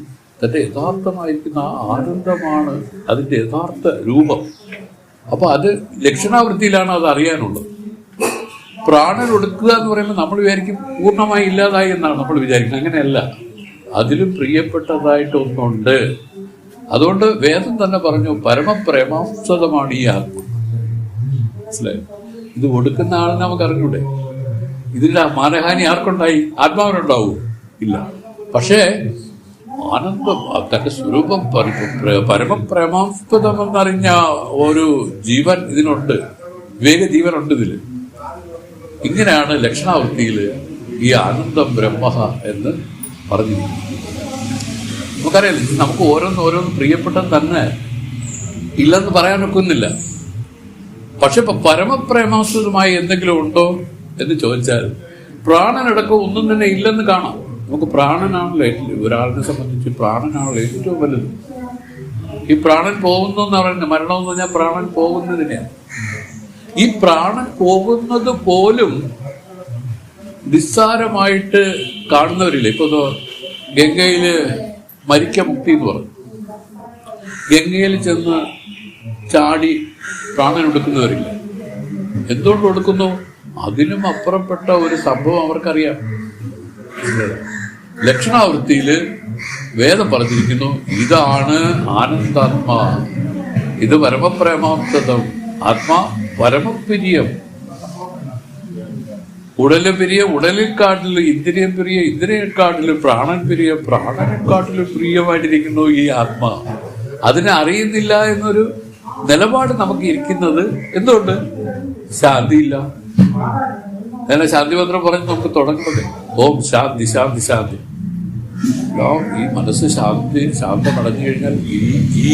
തന്റെ യഥാർത്ഥമായിരിക്കുന്ന ആ ആനന്ദമാണ് അതിന്റെ യഥാർത്ഥ രൂപം. അപ്പൊ അത് ലക്ഷണാവൃത്തിയിലാണ് അത് അറിയാനുള്ളത്. പ്രാണൻ ഒടുക്കുക എന്ന് പറയുമ്പോൾ നമ്മൾ വിചാരിക്കും പൂർണ്ണമായി ഇല്ലാതായി എന്നാണ് നമ്മൾ വിചാരിക്കുന്നത്. അങ്ങനെയല്ല, അതിലും പ്രിയപ്പെട്ടതായിട്ട് ഒന്നുണ്ട്. അതുകൊണ്ട് വേദം തന്നെ പറഞ്ഞു പരമപ്രേമാസ്പദമാണ് ഈ ആത്മ. മനസ്സിലായോ? ഇത് ഒടുക്കുന്ന ആളിനെ നമുക്ക് അറിഞ്ഞൂടെ? ഇതിന്റെ മാനഹാനി ആർക്കുണ്ടായി? ആത്മാവിനുണ്ടാവൂ? ഇല്ല. പക്ഷേ ആനന്ദം തന്റെ സ്വരൂപം പരമപ്രേമാസ്പദമെന്നറിഞ്ഞ ഒരു ജീവൻ ഇതിനുണ്ട്, വിവേക ജീവനുണ്ട് ഇതില്. ഇങ്ങനെയാണ് ലക്ഷണാവൃത്തിയിൽ ഈ ആനന്ദം ബ്രഹ്മ എന്ന് പറഞ്ഞിരിക്കുന്നത്. നമുക്കറിയാം, നമുക്ക് ഓരോന്നും പ്രിയപ്പെട്ടത് തന്നെ ഇല്ലെന്ന് പറയാൻ ഒക്കുന്നില്ല. പക്ഷെ ഇപ്പൊ പരമപ്രേമാസ്പദമായി എന്തെങ്കിലും ഉണ്ടോ എന്ന് ചോദിച്ചാൽ പ്രാണനടക്കം ഒന്നും തന്നെ ഇല്ലെന്ന് കാണാം. നമുക്ക് പ്രാണനാണല്ലോ ഒരാളിനെ സംബന്ധിച്ച് പ്രാണനാണല്ലോ ഏറ്റവും വലുത്. ഈ പ്രാണൻ പോകുന്നു എന്ന് പറയുന്നത്, മരണമെന്ന് പറഞ്ഞാൽ പ്രാണൻ പോകുന്നതിനെയാണ്. ഈ പ്രാണൻ പോകുന്നത് പോലും നിസ്സാരമായിട്ട് കാണുന്നവരില്ല. ഇപ്പൊ ഗംഗയില് മരിക്ക മുക്തി എന്ന് പറഞ്ഞു, ഗംഗയിൽ ചെന്ന് ചാടി പ്രാണൻ എടുക്കുന്നവരില്ല. എന്തുകൊണ്ട് കൊടുക്കുന്നു? അതിനും അപ്പുറപ്പെട്ട ഒരു സംഭവം അവർക്കറിയാം. ലക്ഷണാവൃത്തിയില് വേദം പറഞ്ഞിരിക്കുന്നു, ഇതാണ് ആനന്ദാത്മാ, ഇത് പരമപ്രേമാസ്പദം. ആത്മാ പരമപ്രിയം. ഉടല് പിരിയ ഉടലിൽക്കാട്ടിലും, ഇന്ദ്രിയം പിരിയ ഇന്ദ്രിയെക്കാട്ടിലും, പ്രാണൻ പിരിയ പ്രാണനെക്കാട്ടിലും പ്രിയമായിട്ടിരിക്കുന്നു ഈ ആത്മാ. അതിനെ അറിയുന്നില്ല എന്നൊരു നിലപാട് നമുക്ക് ഇരിക്കുന്നത് എന്തുകൊണ്ട്? ശാന്തിയില്ല. അങ്ങനെ ശാന്തി മന്ത്രം പറഞ്ഞ് നമുക്ക് തുടങ്ങുന്നത് ഓം ശാന്തി ശാന്തി ശാന്തി. ഈ മനസ്സ് ശാന്തമടഞ്ഞു കഴിഞ്ഞാൽ ഈ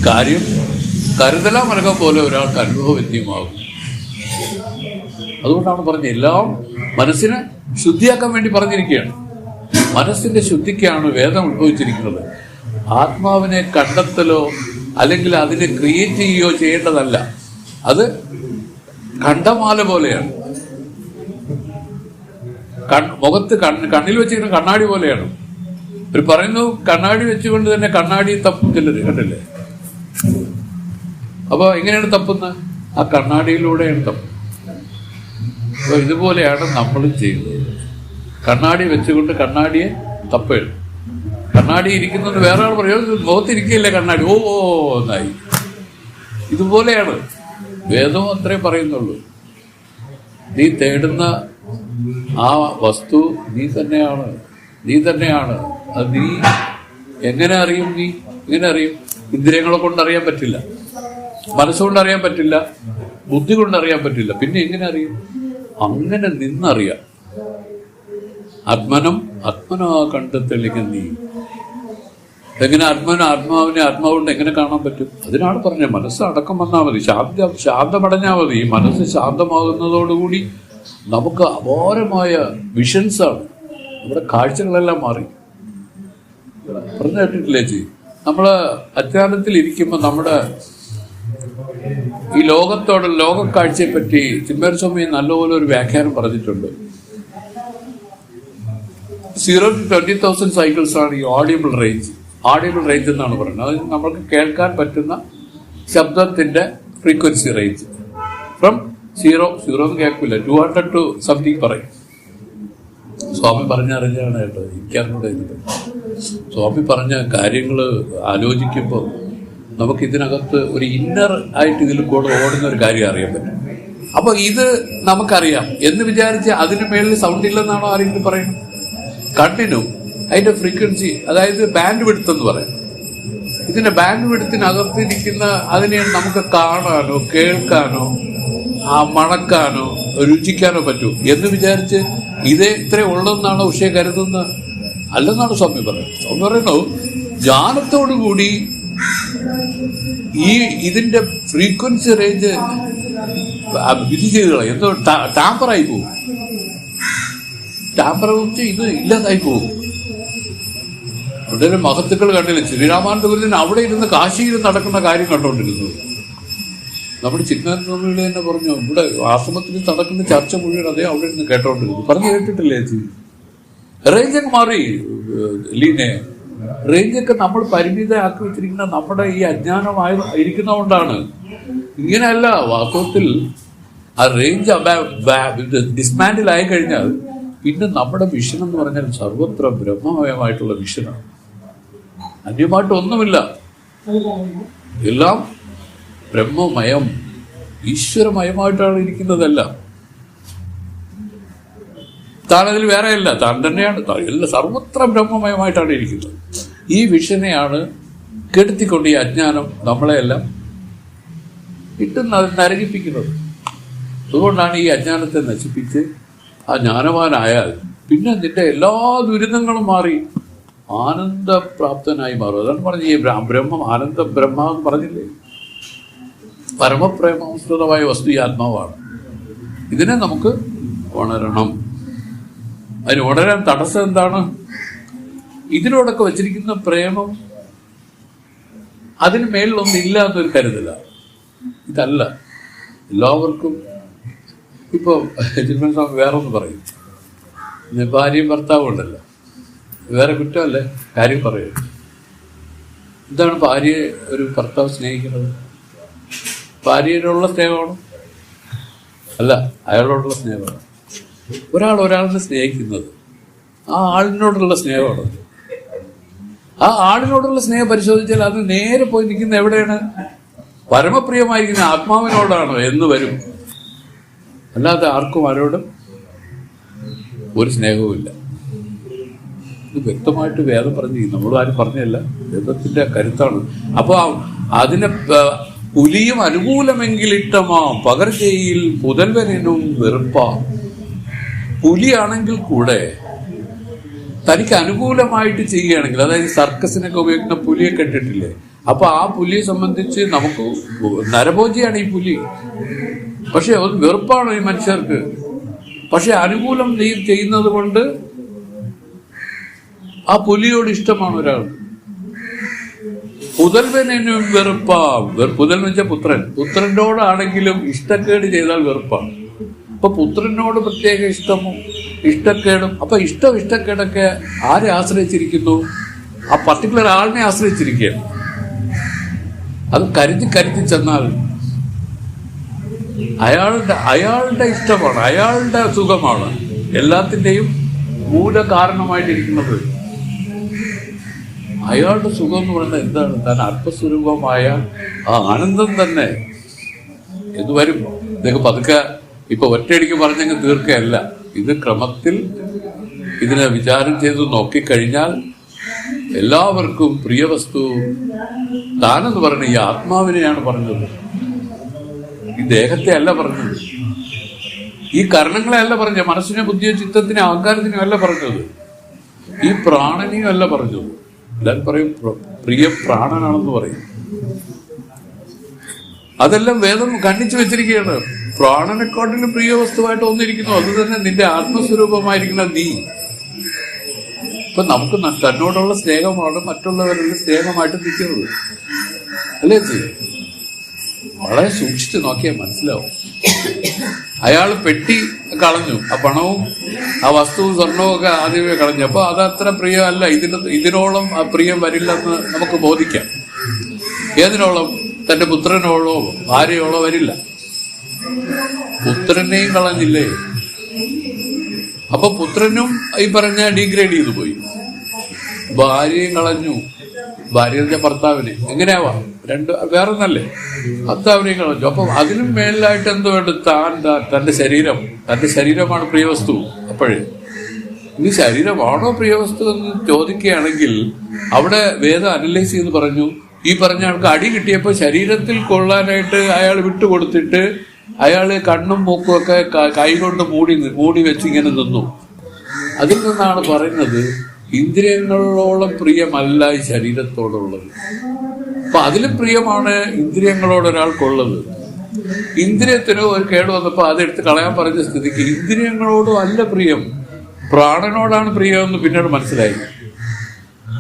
കാര്യം കരുതലാ മരകം പോലെ ഒരാൾക്ക് അനുഭവവേദ്യമാകും. അതുകൊണ്ടാണ് പറഞ്ഞത് എല്ലാം മനസ്സിനെ ശുദ്ധിയാക്കാൻ വേണ്ടി പറഞ്ഞിരിക്കുകയാണ്. മനസ്സിന്റെ ശുദ്ധിക്കാണ് വേദം ഉത്ഭവിച്ചിരിക്കുന്നത്. ആത്മാവിനെ കണ്ടെത്തലോ അല്ലെങ്കിൽ അതിനെ ക്രിയേറ്റ് ചെയ്യുകയോ ചെയ്യേണ്ടതല്ല. അത് കണ്ടമാല പോലെയാണ്. മുഖത്ത് കണ്ണിൽ വെച്ചിരിക്കുന്ന കണ്ണാടി പോലെയാണ്. ഒരു പറയുന്നു കണ്ണാടി വെച്ചുകൊണ്ട് തന്നെ കണ്ണാടി തപ്പും ചിലര്, കണ്ടില്ലേ? അപ്പൊ എങ്ങനെയാണ് തപ്പുന്നത്? ആ കണ്ണാടിയിലൂടെയാണ് തപ്പുന്നത്. അപ്പൊ ഇതുപോലെയാണ് നമ്മളും ചെയ്യുന്നത്. കണ്ണാടി വെച്ചുകൊണ്ട് കണ്ണാടിയെ തപ്പേഴും. കണ്ണാടി ഇരിക്കുന്നത് വേറെ ആൾ പറയും മുഖത്തിരിക്കില്ല കണ്ണാടി, ഓ എന്നായി. ഇതുപോലെയാണ് വേദവും അത്രേ പറയുന്നുള്ളൂ. നീ തേടുന്ന ആ വസ്തു നീ തന്നെയാണ്. അത് നീ എങ്ങനെ അറിയും? എങ്ങനെ അറിയും? ഇന്ദ്രിയങ്ങളെ കൊണ്ട് അറിയാൻ പറ്റില്ല, മനസ്സുകൊണ്ട് അറിയാൻ പറ്റില്ല, ബുദ്ധി കൊണ്ട് അറിയാൻ പറ്റില്ല. പിന്നെ എങ്ങനെ അറിയും? അങ്ങനെ നിന്നറിയാം. ആത്മനോ കണ്ടെത്തല്ലെങ്കിൽ നീ എങ്ങനെ ആത്മാവിനെ ആത്മാവുകൊണ്ട് എങ്ങനെ കാണാൻ പറ്റും? അതിനാണ് പറഞ്ഞത് മനസ്സ് അടക്കം വന്നാൽ മതി, ശാന്തമടഞ്ഞാൽ മതി. ഈ മനസ്സ് ശാന്തമാകുന്നതോടുകൂടി നമുക്ക് അപാരമായ വിഷൻസാണ്, നമ്മുടെ കാഴ്ചകളെല്ലാം മാറി. പറഞ്ഞു കേട്ടിട്ടില്ലേ ചേച്ചി? നമ്മള് അജ്ഞാനത്തിൽ ഇരിക്കുമ്പോൾ നമ്മുടെ ഈ ലോകക്കാഴ്ചയെ പറ്റി ചിന്മേരസ്വാമി നല്ലപോലെ ഒരു വ്യാഖ്യാനം പറഞ്ഞിട്ടുണ്ട്. 0 to 20,000 സൈക്കിൾസ് ആണ് ഈ ഓഡിയബിൾ റേഞ്ച് എന്നാണ് പറയുന്നത്. അത് നമ്മൾക്ക് കേൾക്കാൻ പറ്റുന്ന ശബ്ദത്തിന്റെ ഫ്രീക്വൻസി റേഞ്ച്. ഫ്രം 0 കേൾക്കില്ല, 200 to സംതിങ് പറയും. സ്വാമി പറഞ്ഞറിഞ്ഞാണ് കേട്ടോ, എനിക്കറിഞ്ഞൂടെ. സ്വാമി പറഞ്ഞ കാര്യങ്ങൾ ആലോചിക്കുമ്പോൾ നമുക്ക് ഇതിനകത്ത് ഒരു ഇന്നർ ആയിട്ട് ഇതിൽ കൂടെ ഓടുന്ന ഒരു കാര്യം അറിയാൻ പറ്റും. അപ്പൊ ഇത് നമുക്കറിയാം എന്ന് വിചാരിച്ച് അതിന് മേളിൽ സൗണ്ട് ഇല്ലെന്നാണോ ആരെങ്കിലും പറയുന്നത്? കണ്ണിനും അതിന്റെ ഫ്രീക്വൻസി, അതായത് ബാൻഡ് വിഡ്ത്ത് എന്ന് പറയാം. ഇതിന്റെ ബാൻഡ് വിഡ്ത്തിനകത്തിരിക്കുന്ന അതിനെ നമുക്ക് കാണാനോ കേൾക്കാനോ മണക്കാനോ രുചിക്കാനോ പറ്റൂ എന്ന് വിചാരിച്ച് ഇതേ ഇത്രേ ഉള്ളെന്നാണ് ഉഷയെ കരുതുന്നത്. അല്ലെന്നാണ് സ്വാമി പറയുന്നത്. സ്വാമി പറയുന്നു ജ്ഞാനത്തോടുകൂടി ഇതിന്റെ ഫ്രീക്വൻസി റേഞ്ച് വിധി ചെയ്ത് കളയും. എന്തോ ടാമ്പറായി പോകും. ടാമ്പർ വെച്ച് ഇത് ഇല്ലാതായി പോകും. അവിടെ മഹത്തുക്കൾ കണ്ടില്ല. ശ്രീരാമാനന്ദ ഗുരുവിന് അവിടെ ഇരുന്ന് കാശിയിൽ നടക്കുന്ന കാര്യം കണ്ടുകൊണ്ടിരുന്നു. നമ്മുടെ ചിന്താനന്ദ തന്നെ പറഞ്ഞു, ഇവിടെ ആശ്രമത്തിൽ നടക്കുന്ന ചർച്ച മുഴുവൻ അതേ അവിടെ ഇരുന്ന് കേട്ടോണ്ടിരുന്നു. പറഞ്ഞു കേട്ടിട്ടില്ലേ ചേച്ചി? റേഞ്ചൊക്കെ മാറി ലീനെ. റേഞ്ചൊക്കെ നമ്മൾ പരിമിതമാക്കി വെച്ചിരിക്കുന്ന നമ്മുടെ ഈ അജ്ഞാനമായി ഇരിക്കുന്നതുകൊണ്ടാണ്. ഇങ്ങനെയല്ല. വാസ്തവത്തിൽ ആ റേഞ്ച് ഡിസ്മാൻഡിലായി കഴിഞ്ഞാൽ പിന്നെ നമ്മുടെ വിഷൻ എന്ന് പറഞ്ഞാൽ സർവത്ര ബ്രഹ്മമയമായിട്ടുള്ള വിഷനാണ്. അന്യമായിട്ട് ഒന്നുമില്ല. എല്ലാം ബ്രഹ്മമയം, ഈശ്വരമയമായിട്ടാണ് ഇരിക്കുന്നതെല്ലാം. താനതിൽ വേറെയല്ല, താൻ തന്നെയാണ്. എല്ലാം സർവത്ര ബ്രഹ്മമയമായിട്ടാണ് ഇരിക്കുന്നത്. ഈ വിഷനെയാണ് കെടുത്തിക്കൊണ്ട് ഈ അജ്ഞാനം നമ്മളെയെല്ലാം നരകിപ്പിക്കുന്നത്. അതുകൊണ്ടാണ് ഈ അജ്ഞാനത്തെ നശിപ്പിച്ച് ആ ജ്ഞാനവാനായാൽ പിന്നെ നിന്റെ എല്ലാ ദുരിതങ്ങളും മാറി ആനന്ദപ്രാപ്തനായി മാറും. അതാണ് പറഞ്ഞ ഈ ബ്രഹ്മം ആനന്ദ ബ്രഹ്മ എന്ന് പറഞ്ഞില്ലേ? പരമപ്രേമാസ്പദമായ വസ്തു ഈ ആത്മാവാണ്. ഇതിനെ നമുക്ക് ഉണരണം. അതിന് ഉണരാൻ തടസ്സം എന്താണ്? ഇതിനോടൊക്കെ വച്ചിരിക്കുന്ന പ്രേമം അതിന് മേളിലൊന്നില്ല എന്നൊരു കരുതല. ഇതല്ല എല്ലാവർക്കും. ഇപ്പോൾ ചിന്മയസ്വാമി വേറെ ഒന്ന് പറയും, ഭാര്യയും ഭർത്താവും ഉണ്ടല്ലോ, വേറെ കുറ്റമല്ലേ, കാര്യം പറയും. എന്താണ് ഭാര്യയെ ഒരു ഭർത്താവ് സ്നേഹിക്കുന്നത്? ഭാര്യയോടുള്ള സ്നേഹമാണോ? അല്ല, അയാളോടുള്ള സ്നേഹമാണ്. ഒരാൾ ഒരാളിനെ സ്നേഹിക്കുന്നത് ആ ആളിനോടുള്ള സ്നേഹമാണ്. ആ ആളിനോടുള്ള സ്നേഹം പരിശോധിച്ചാൽ അത് നേരെ പോയി നിൽക്കുന്ന എവിടെയാണ്? പരമപ്രിയമായിരിക്കുന്ന ആത്മാവിനോടാണ് എന്ന് വരും. അല്ലാതെ ആർക്കും ആരോടും ഒരു സ്നേഹവുമില്ല. ഇത് വ്യക്തമായിട്ട് വേദം പറഞ്ഞു. നമ്മളും ആരും പറഞ്ഞല്ല, വേദത്തിന്റെ കരുത്താണ്. അപ്പൊ അതിനെ പുലിയും അനുകൂലമെങ്കിലിട്ടമാം പകർച്ചയിൽ പുതൽവനും വെറുപ്പാം. പുലിയാണെങ്കിൽ കൂടെ തനിക്ക് അനുകൂലമായിട്ട് ചെയ്യുകയാണെങ്കിൽ, അതായത് സർക്കസിനൊക്കെ ഉപയോഗിക്കുന്ന പുലിയെ കണ്ടിട്ടില്ലേ? അപ്പൊ ആ പുലിയെ സംബന്ധിച്ച് നമുക്ക് നരഭോജിയാണ് ഈ പുലി. പക്ഷെ അത് വെറുപ്പാണ് ഈ മനുഷ്യർക്ക്. പക്ഷെ അനുകൂലം ചെയ്യുന്നത് കൊണ്ട് ആ പുലിയോട് ഇഷ്ടമാണ് ഒരാൾക്ക്. പുതൽവനും വെറുപ്പാം. പുതൽവൻ വെച്ചാൽ പുത്രൻ. പുത്രനോടാണെങ്കിലും ഇഷ്ടക്കേട് ചെയ്താൽ വെറുപ്പാണ്. അപ്പൊ പുത്രനോട് പ്രത്യേക ഇഷ്ടവും ഇഷ്ടക്കേടും. അപ്പൊ ഇഷ്ടക്കേടൊക്കെ ആരെ ആശ്രയിച്ചിരിക്കുന്നു? ആ പർട്ടിക്കുലർ ആളിനെ ആശ്രയിച്ചിരിക്കുകയാണ്. അത് കരുതി ചെന്നാൽ അയാളുടെ ഇഷ്ടമാണ്, അയാളുടെ സുഖമാണ് എല്ലാത്തിൻ്റെയും മൂല കാരണമായിട്ടിരിക്കുന്നത്. അയാളുടെ സുഖം എന്ന് പറയുന്നത് എന്താണ്? താൻ അല്പസ്വരൂപമായ ആ ആനന്ദം തന്നെ എന്ന് വരും. ഇതൊക്കെ പതുക്കെ ഇപ്പൊ ഒറ്റയടിക്ക് പറഞ്ഞങ്ങ് തീർക്കുകയല്ല. ഇത് ക്രമത്തിൽ ഇതിനെ വിചാരം ചെയ്ത് നോക്കിക്കഴിഞ്ഞാൽ എല്ലാവർക്കും പ്രിയ വസ്തു താനെന്ന് പറയുന്നത് ഈ ആത്മാവിനെയാണ് പറഞ്ഞത്. ഈ ദേഹത്തെ അല്ല പറഞ്ഞത്, ഈ കർണങ്ങളെ അല്ല പറഞ്ഞത്, മനസ്സിനെ, ബുദ്ധിയോ, ചിത്തത്തിനെ, അഹങ്കാരത്തിനും അല്ല പറഞ്ഞത്, ഈ പ്രാണനെയും അല്ല പറഞ്ഞത്. എല്ലാവരും പറയും പ്രിയ പ്രാണനാണെന്ന് പറയും. അതെല്ലാം വേദം ഖണ്ഡിച്ചു വെച്ചിരിക്കുകയാണ്. പ്രാണനെക്കാട്ടിലും പ്രിയ വസ്തുവായിട്ട് ഒന്നിരിക്കുന്നു. അത് തന്നെ നിന്റെ ആത്മസ്വരൂപമായിരിക്കുന്ന നീ. ഇപ്പൊ നമുക്ക് തന്നോടുള്ള സ്നേഹമാണ് മറ്റുള്ളവരുടെ സ്നേഹമായിട്ട് നിൽക്കുന്നത്, അല്ലേ ചെയ്യും? വളരെ സൂക്ഷിച്ചു നോക്കിയാൽ മനസ്സിലാവും. അയാൾ പെട്ടി കളഞ്ഞു, ആ പണവും ആ വസ്തുവും സ്വർണവും ഒക്കെ ആദ്യമേ കളഞ്ഞു. അപ്പൊ അതത്ര പ്രിയമല്ല. ഇതിനോളം ആ പ്രിയം വരില്ലെന്ന് നമുക്ക് ബോധിക്കാം. ഏതിനോളം? തന്റെ പുത്രനോളോ ഭാര്യയോളോ വരില്ല. പുത്രനെയും കളഞ്ഞില്ലേ? അപ്പൊ പുത്രനും ഈ പറഞ്ഞ ഡീഗ്രേഡ് ചെയ്തു പോയി. ഭാര്യയും കളഞ്ഞു. ഭാര്യ ഭർത്താവിനെ എങ്ങനെയാവാം? രണ്ട് വേറൊന്നല്ലേ? ഭർത്താവിനെയും കളഞ്ഞു. അപ്പൊ അതിനും മേലിലായിട്ട് എന്തോ വേണ്ട? തന്റെ ശരീരമാണ് പ്രിയവസ്തു. അപ്പോഴേ ഇനി ശരീരമാണോ പ്രിയവസ്തു എന്ന് ചോദിക്കുകയാണെങ്കിൽ അവിടെ വേദം അനലൈസ് ചെയ്ത് പറഞ്ഞു, ഈ പറഞ്ഞ ആൾക്ക് അടി കിട്ടിയപ്പോൾ ശരീരത്തിൽ കൊള്ളാനായിട്ട് അയാൾ വിട്ടുകൊടുത്തിട്ട് അയാൾ കണ്ണും മൂക്കും ഒക്കെ കൈകൊണ്ട് മൂടി വെച്ച് ഇങ്ങനെ നിന്നു. അതിൽ നിന്നാണ് പറയുന്നത് ഇന്ദ്രിയങ്ങളോളം പ്രിയമല്ല ഈ ശരീരത്തോടുള്ളത്. അപ്പൊ അതിലും പ്രിയമാണ് ഇന്ദ്രിയങ്ങളോട് ഒരാൾക്കുള്ളത്. ഇന്ദ്രിയത്തിന് ഒരു കേട് വന്നപ്പോൾ അതെടുത്ത് കളയാൻ പറഞ്ഞ സ്ഥിതിക്ക് ഇന്ദ്രിയങ്ങളോടും അല്ല പ്രിയം, പ്രാണനോടാണ് പ്രിയമെന്ന് പിന്നീട് മനസ്സിലായി.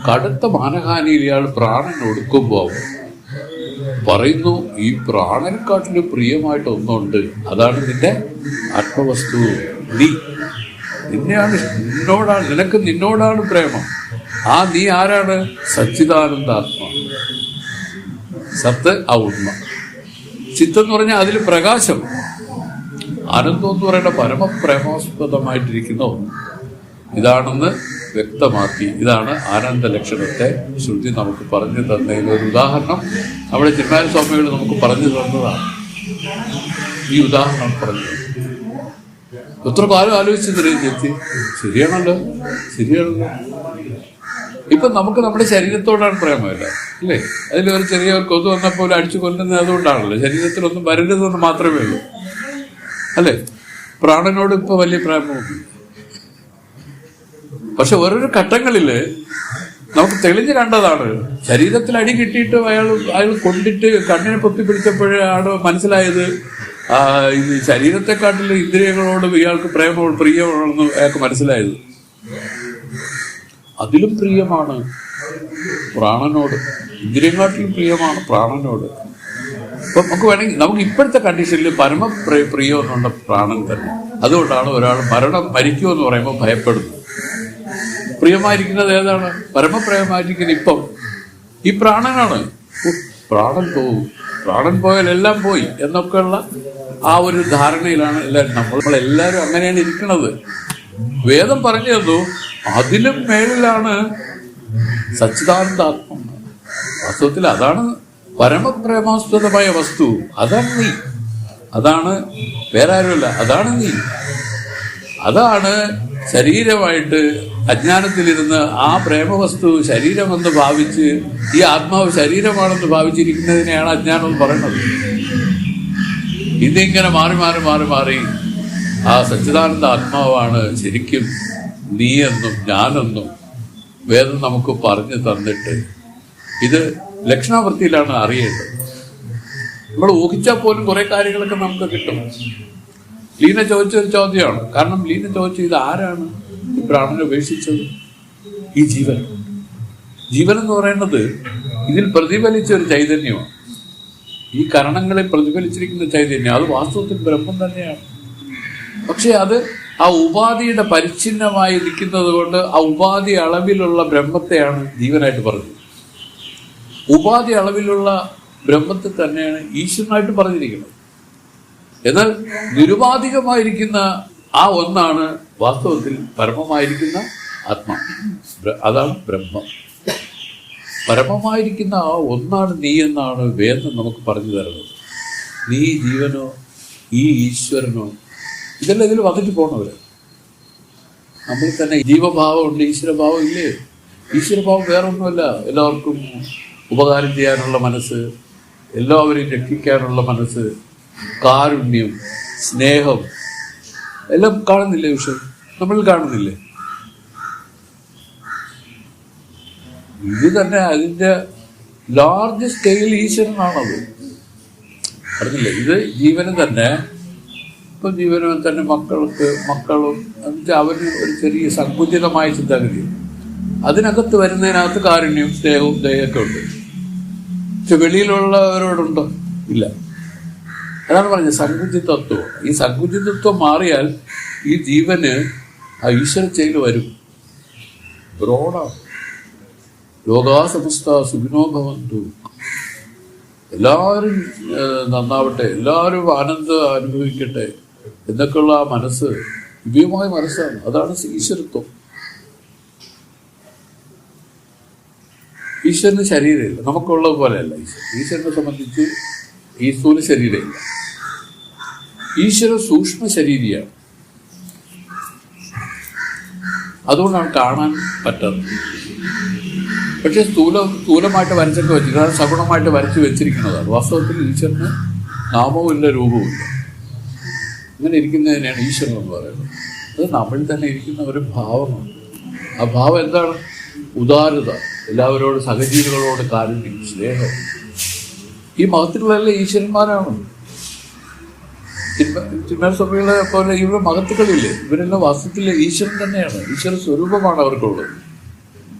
കടുത്ത മാനഹാനിയിൽ ഇയാൾ പ്രാണൻ ഒടുക്കുമ്പോൾ പറയുന്നു, ഈ പ്രാണനെക്കാട്ടിലും പ്രിയമായിട്ട് ഒന്നുണ്ട്, അതാണ് നിന്റെ ആത്മവസ്തു. നിന്നോടാണ് പ്രേമം. ആ നീ ആരാണ്? സച്ചിദാനന്ദാത്മ. സത്ത് ആ ഉണ്മ. ചിത്തം എന്ന് പറഞ്ഞാൽ അതിൽ പ്രകാശം. ആനന്ദം എന്ന് പറയുന്ന പരമപ്രേമാസ്പദമായിട്ടിരിക്കുന്ന ഒന്ന് ഇതാണെന്ന് വ്യക്തമാക്കി. ഇതാണ് ആനന്ദ ലക്ഷണത്തെ ശ്രുതി നമുക്ക് പറഞ്ഞു തന്നതിൽ ഒരു ഉദാഹരണം നമ്മുടെ ചിന്മാന സ്വാമികൾ നമുക്ക് പറഞ്ഞു തന്നതാണ്. ഈ ഉദാഹരണം പറഞ്ഞു എത്ര കാലം ആലോചിച്ച് തരും ചേച്ചി. ശരിയാണല്ലോ. ഇപ്പൊ നമുക്ക് നമ്മുടെ ശരീരത്തോടാണ് പ്രേമമില്ല അല്ലേ? അതിലൊരു ചെറിയ കൊതു വന്നപ്പോൾ അടിച്ചു കൊല്ലുന്നത് അതുകൊണ്ടാണല്ലോ. ശരീരത്തിലൊന്നും വരരുതെന്ന് മാത്രമേ ഉള്ളൂ അല്ലേ? പ്രാണനോട് ഇപ്പൊ വലിയ പ്രേമമൊന്നും. പക്ഷെ ഓരോരോ ഘട്ടങ്ങളില് നമുക്ക് തെളിഞ്ഞു കണ്ടതാണ്. ശരീരത്തിൽ അടി കിട്ടിയിട്ട് അയാൾ കൊണ്ടിട്ട് കണ്ണിനെ പൊത്തി പിടിച്ചപ്പോഴാണ് മനസ്സിലായത് ഇത് ശരീരത്തെക്കാട്ടിലും ഇന്ദ്രിയങ്ങളോട് ഇയാൾക്ക് പ്രിയമാണെന്ന് അയാൾക്ക് മനസ്സിലായത്. അതിലും പ്രിയമാണ് പ്രാണനോട്, ഇന്ദ്രിയങ്ങളാട്ടിലും പ്രിയമാണ് പ്രാണനോട്. അപ്പൊ നമുക്ക് വേണമെങ്കിൽ നമുക്ക് ഇപ്പോഴത്തെ കണ്ടീഷനിൽ പ്രിയം എന്നുള്ള പ്രാണൻ തന്നെ. അതുകൊണ്ടാണ് ഒരാൾ മരിക്കുമെന്ന് പറയുമ്പോൾ ഭയപ്പെടുന്നത്. പ്രിയമായിരിക്കുന്നത് ഏതാണ്? പരമപ്രിയമായിരിക്കുന്നത് ഇപ്പം ഈ പ്രാണനാണ്. പ്രാണൻ പോകും, പ്രാണൻ പോയാൽ എല്ലാം പോയി എന്നൊക്കെയുള്ള ആ ഒരു ധാരണയിലാണ് എല്ലാവരും. നമ്മളെല്ലാവരും അങ്ങനെയാണ് ഇരിക്കുന്നത്. വേദം പറഞ്ഞു തന്നു അതിലും മേളിലാണ് സച്ചിദാനന്ദാത്മ. വാസ്തവത്തിൽ അതാണ് പരമപ്രേമാസ്പദമായ വസ്തു. അതാണ് നീ, അതാണ് വേറെ ആരുമല്ല, അതാണ് നീ. അതാണ് ശരീരമായിട്ട് അജ്ഞാനത്തിലിരുന്ന് ആ പ്രേമവസ്തു ശരീരമെന്ന് ഭാവിച്ച് ഈ ആത്മാവ് ശരീരമാണെന്ന് ഭാവിച്ചിരിക്കുന്നതിനെയാണ് അജ്ഞാനം എന്ന് പറയുന്നത്. ഇതിങ്ങനെ മാറി മാറി മാറി മാറി ആ സച്ചിദാനന്ദ ആത്മാവാണ് ശരിക്കും നീയെന്നും ഞാനെന്നും വേദം നമുക്ക് പറഞ്ഞു തന്നിട്ട് ഇത് ലക്ഷണാവൃത്തിയിലാണ് അറിയേണ്ടത്. നമ്മൾ ഊഹിച്ചാൽ പോലും കുറെ കാര്യങ്ങളൊക്കെ നമുക്ക് കിട്ടും. ലീന ചോദിച്ചൊരു ചോദ്യമാണ്. കാരണം ലീന ചോദിച്ചു ഇത് ആരാണ് ഈ പ്രാണനെ ഉപേക്ഷിച്ചത്? ഈ ജീവൻ. ജീവൻ എന്ന് പറയുന്നത് ഇതിൽ പ്രതിഫലിച്ച ഒരു ചൈതന്യമാണ്. ഈ കരണങ്ങളിൽ പ്രതിഫലിച്ചിരിക്കുന്ന ചൈതന്യം അത് വാസ്തവത്തിൽ ബ്രഹ്മം തന്നെയാണ്. പക്ഷെ അത് ആ ഉപാധിയുടെ പരിച്ഛിന്നമായി നിൽക്കുന്നത് കൊണ്ട് ആ ഉപാധി അളവിലുള്ള ബ്രഹ്മത്തെയാണ് ജീവനായിട്ട് പറഞ്ഞത്. ഉപാധി അളവിലുള്ള ബ്രഹ്മത്തെ തന്നെയാണ് ഈശ്വരനായിട്ട് പറഞ്ഞിരിക്കുന്നത്. എന്നാൽ നിരുപാധികമായിരിക്കുന്ന ആ ഒന്നാണ് വാസ്തവത്തിൽ പരമമായിരിക്കുന്ന ആത്മാ. അതാണ് ബ്രഹ്മം. പരമമായിരിക്കുന്ന ആ ഒന്നാണ് നീ എന്നാണ് വേദം നമുക്ക് പറഞ്ഞു തരുന്നത്. നീ ജീവനോ ഈ ഈശ്വരനോ ഇതെല്ലാം ഇതിൽ വന്നിട്ട് പോകണവര്. നമ്മൾ തന്നെ ജീവഭാവമുണ്ട്, ഈശ്വരഭാവം ഇല്ലേ? ഈശ്വരഭാവം വേറൊന്നുമല്ല. എല്ലാവർക്കും ഉപകാരം ചെയ്യാനുള്ള മനസ്സ്, എല്ലാവരെയും രക്ഷിക്കാനുള്ള മനസ്സ്, കാരുണ്യം, സ്നേഹം എല്ലാം കാണുന്നില്ലേ? വിഷയം നമ്മൾ കാണുന്നില്ലേ? ഇത് തന്നെ അതിൻ്റെ ലാർജ് സ്കെയിൽ ഈശ്വരനാണത്. അറിഞ്ഞില്ലേ? ഇത് ജീവന് തന്നെ. ഇപ്പം ജീവനും തന്നെ മക്കളും എന്നുവെച്ചാൽ അവന് ഒരു ചെറിയ സങ്കുചിതമായ ചിന്താഗതി. അതിനകത്ത് വരുന്നതിനകത്ത് കാരുണ്യം, സ്നേഹവും, ദയൊക്കെ ഉണ്ട്. പക്ഷെ വെളിയിലുള്ളവരോടുണ്ടോ? ഇല്ല. അതാണ് പറഞ്ഞത് സങ്കുചിതത്വം. ഈ സങ്കുചിതത്വം മാറിയാൽ ഈ ജീവന് ആ ഈശ്വര ചെയ്ത് വരും. ബ്രോഡാണ്. ലോകാ സമസ്ത സുഖിനോ ഭവന്തു. എല്ലാവരും നന്നാവട്ടെ, എല്ലാവരും ആനന്ദം അനുഭവിക്കട്ടെ എന്നൊക്കെയുള്ള ആ മനസ്സ് ദിവ്യമായ മനസ്സാണ്. അതാണ് ഈശ്വരത്വം. ഈശ്വരന് ശരീരമില്ല, നമുക്കുള്ളത് പോലെയല്ല ഈശ്വരനെ സംബന്ധിച്ച്. ഈ സ്ഥൂല ശരീരമില്ല. ഈശ്വര സൂക്ഷ്മ ശരീരിയാണ്. അതുകൊണ്ടാണ് കാണാൻ പറ്റാത്തത്. പക്ഷെ സ്ഥൂലമായിട്ട് വരച്ചൊക്കെ വെച്ചിട്ട് സഗുണമായിട്ട് വരച്ച് വെച്ചിരിക്കുന്നതാണ്. വാസ്തവത്തിൽ ഈശ്വരന് നാമവും ഇല്ല, രൂപവും ഇല്ല. ഇങ്ങനെ ഇരിക്കുന്നതിനെയാണ് ഈശ്വരൻ എന്ന് പറയുന്നത്. അത് നമ്മളിൽ തന്നെ ഇരിക്കുന്ന ഒരു ഭാവമാണ്. ആ ഭാവം എന്താണ്? ഉദാരത, എല്ലാവരോടും, സഹജീവികളോട് കാരുണ്യം, സ്നേഹം. ഈ മഹത്തുക്കളെല്ലാം ഈശ്വരന്മാരാണ്. ചിന്മയസ്വാമികളെ പോലെ ഇവരുടെ മഹത്തുക്കളില്ലേ, ഇവരെല്ലാം വാസ്തവത്തിൽ ഈശ്വരൻ തന്നെയാണ്. ഈശ്വര സ്വരൂപമാണ് അവർക്കുള്ളത്.